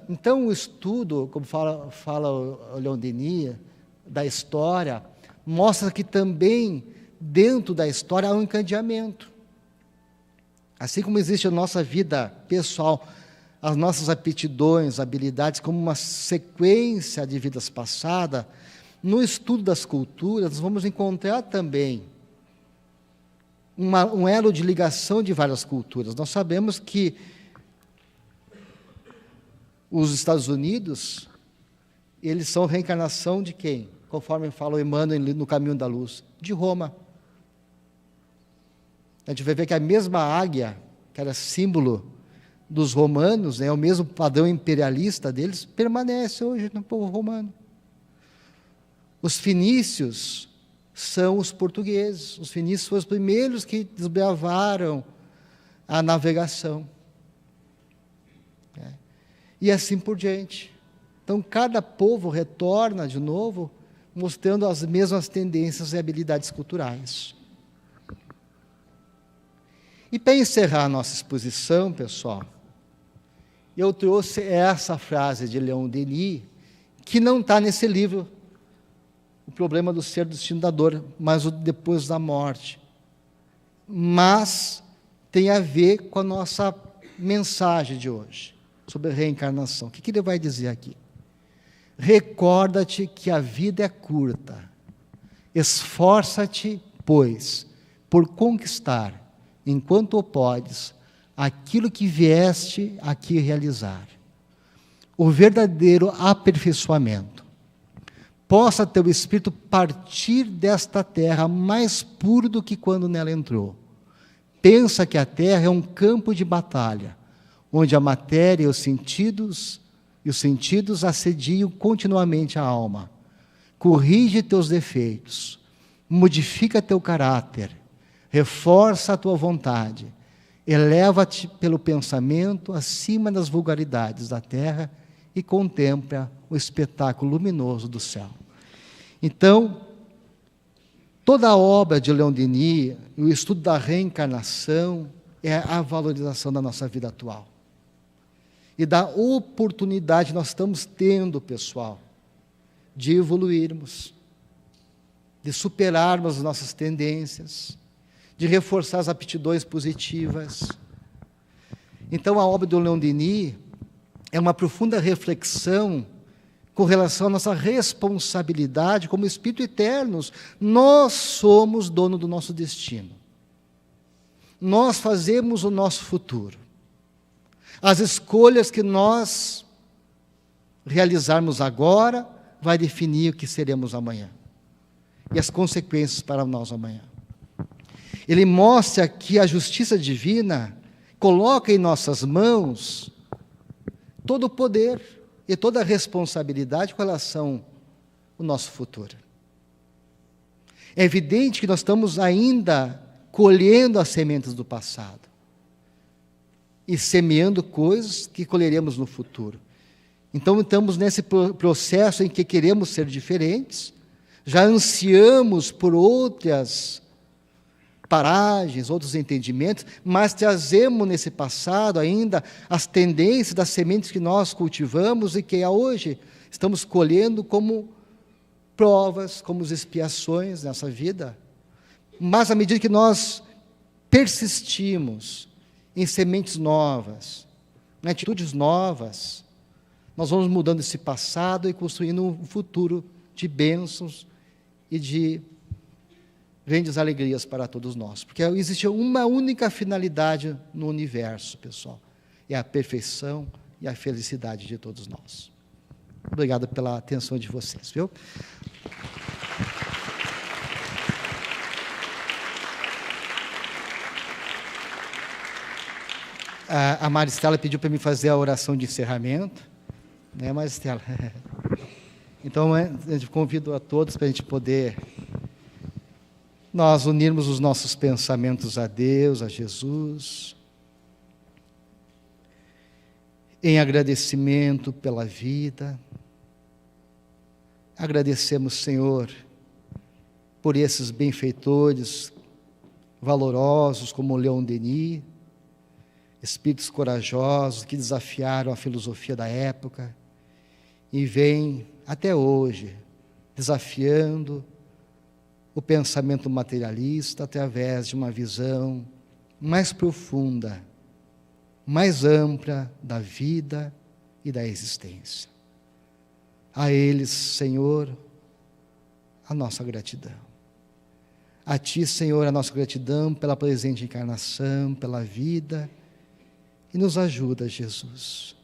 Speaker 3: Então, o estudo, como fala o Leon Denis, da história, mostra que também, dentro da história, há um encadeamento. Assim como existe a nossa vida pessoal, as nossas aptidões, habilidades, como uma sequência de vidas passadas, no estudo das culturas, nós vamos encontrar também um elo de ligação de várias culturas. Nós sabemos que os Estados Unidos, eles são reencarnação de quem? Conforme fala o Emmanuel no Caminho da Luz, de Roma. A gente vai ver que a mesma águia, que era símbolo dos romanos, né, o mesmo padrão imperialista deles, permanece hoje no povo romano. Os fenícios são os portugueses. Os fenícios foram os primeiros que desbravaram a navegação. E assim por diante. Então, cada povo retorna de novo, mostrando as mesmas tendências e habilidades culturais. E para encerrar a nossa exposição, pessoal, eu trouxe essa frase de Leon Denis, que não está nesse livro, O Problema do Ser, do Destino da Dor, mas o Depois da Morte. Mas tem a ver com a nossa mensagem de hoje, sobre a reencarnação. O que ele vai dizer aqui? Recorda-te que a vida é curta. Esforça-te, pois, por conquistar, enquanto o podes, aquilo que vieste aqui realizar. O verdadeiro aperfeiçoamento. Possa teu espírito partir desta terra mais puro do que quando nela entrou. Pensa que a terra é um campo de batalha, onde a matéria e os sentidos assediam continuamente a alma. Corrige teus defeitos, modifica teu caráter, reforça a tua vontade, Eleva-te pelo pensamento acima das vulgaridades da terra e contempla o espetáculo luminoso do céu. Então, toda a obra de Leon Denis, o estudo da reencarnação, é a valorização da nossa vida atual. E da oportunidade que nós estamos tendo, pessoal, de evoluirmos, de superarmos as nossas tendências, de reforçar as aptidões positivas. Então, a obra do Leon Denis é uma profunda reflexão com relação à nossa responsabilidade como espírito eternos. Nós somos dono do nosso destino. Nós fazemos o nosso futuro. As escolhas que nós realizarmos agora vai definir o que seremos amanhã e as consequências para nós amanhã. Ele mostra que a justiça divina coloca em nossas mãos todo o poder e toda a responsabilidade com relação ao nosso futuro. É evidente que nós estamos ainda colhendo as sementes do passado e semeando coisas que colheremos no futuro. Então, estamos nesse processo em que queremos ser diferentes, já ansiamos por outras paragens, outros entendimentos, mas trazemos nesse passado ainda as tendências das sementes que nós cultivamos e que hoje estamos colhendo como provas, como expiações nessa vida. Mas à medida que nós persistimos em sementes novas, em atitudes novas, nós vamos mudando esse passado e construindo um futuro de bênçãos e de grandes alegrias para todos nós. Porque existe uma única finalidade no universo, pessoal. É a perfeição e a felicidade de todos nós. Obrigado pela atenção de vocês, viu? A Maristela pediu para mim fazer a oração de encerramento, né, Maristela? Então, eu convido a todos para a gente poder nós unirmos os nossos pensamentos a Deus, a Jesus, em agradecimento pela vida. Agradecemos, Senhor, por esses benfeitores valorosos como Leon Denis, espíritos corajosos que desafiaram a filosofia da época e vêm até hoje desafiando o pensamento materialista através de uma visão mais profunda, mais ampla da vida e da existência. A eles, Senhor, a nossa gratidão. A Ti, Senhor, a nossa gratidão pela presente encarnação, pela vida, e nos ajuda, Jesus,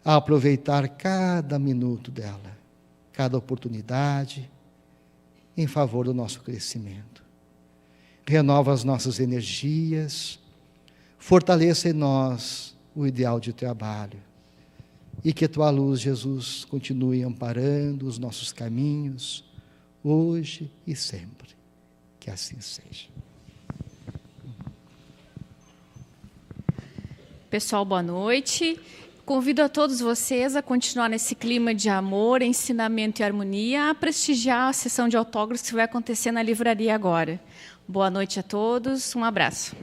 Speaker 3: a aproveitar cada minuto dela, cada oportunidade, em favor do nosso crescimento. Renova as nossas energias, fortaleça em nós o ideal de trabalho, e que a Tua luz, Jesus, continue amparando os nossos caminhos, hoje e sempre. Que assim seja.
Speaker 4: Pessoal, boa noite. Convido a todos vocês a continuar nesse clima de amor, ensinamento e harmonia, a prestigiar a sessão de autógrafos que vai acontecer na livraria agora. Boa noite a todos, um abraço.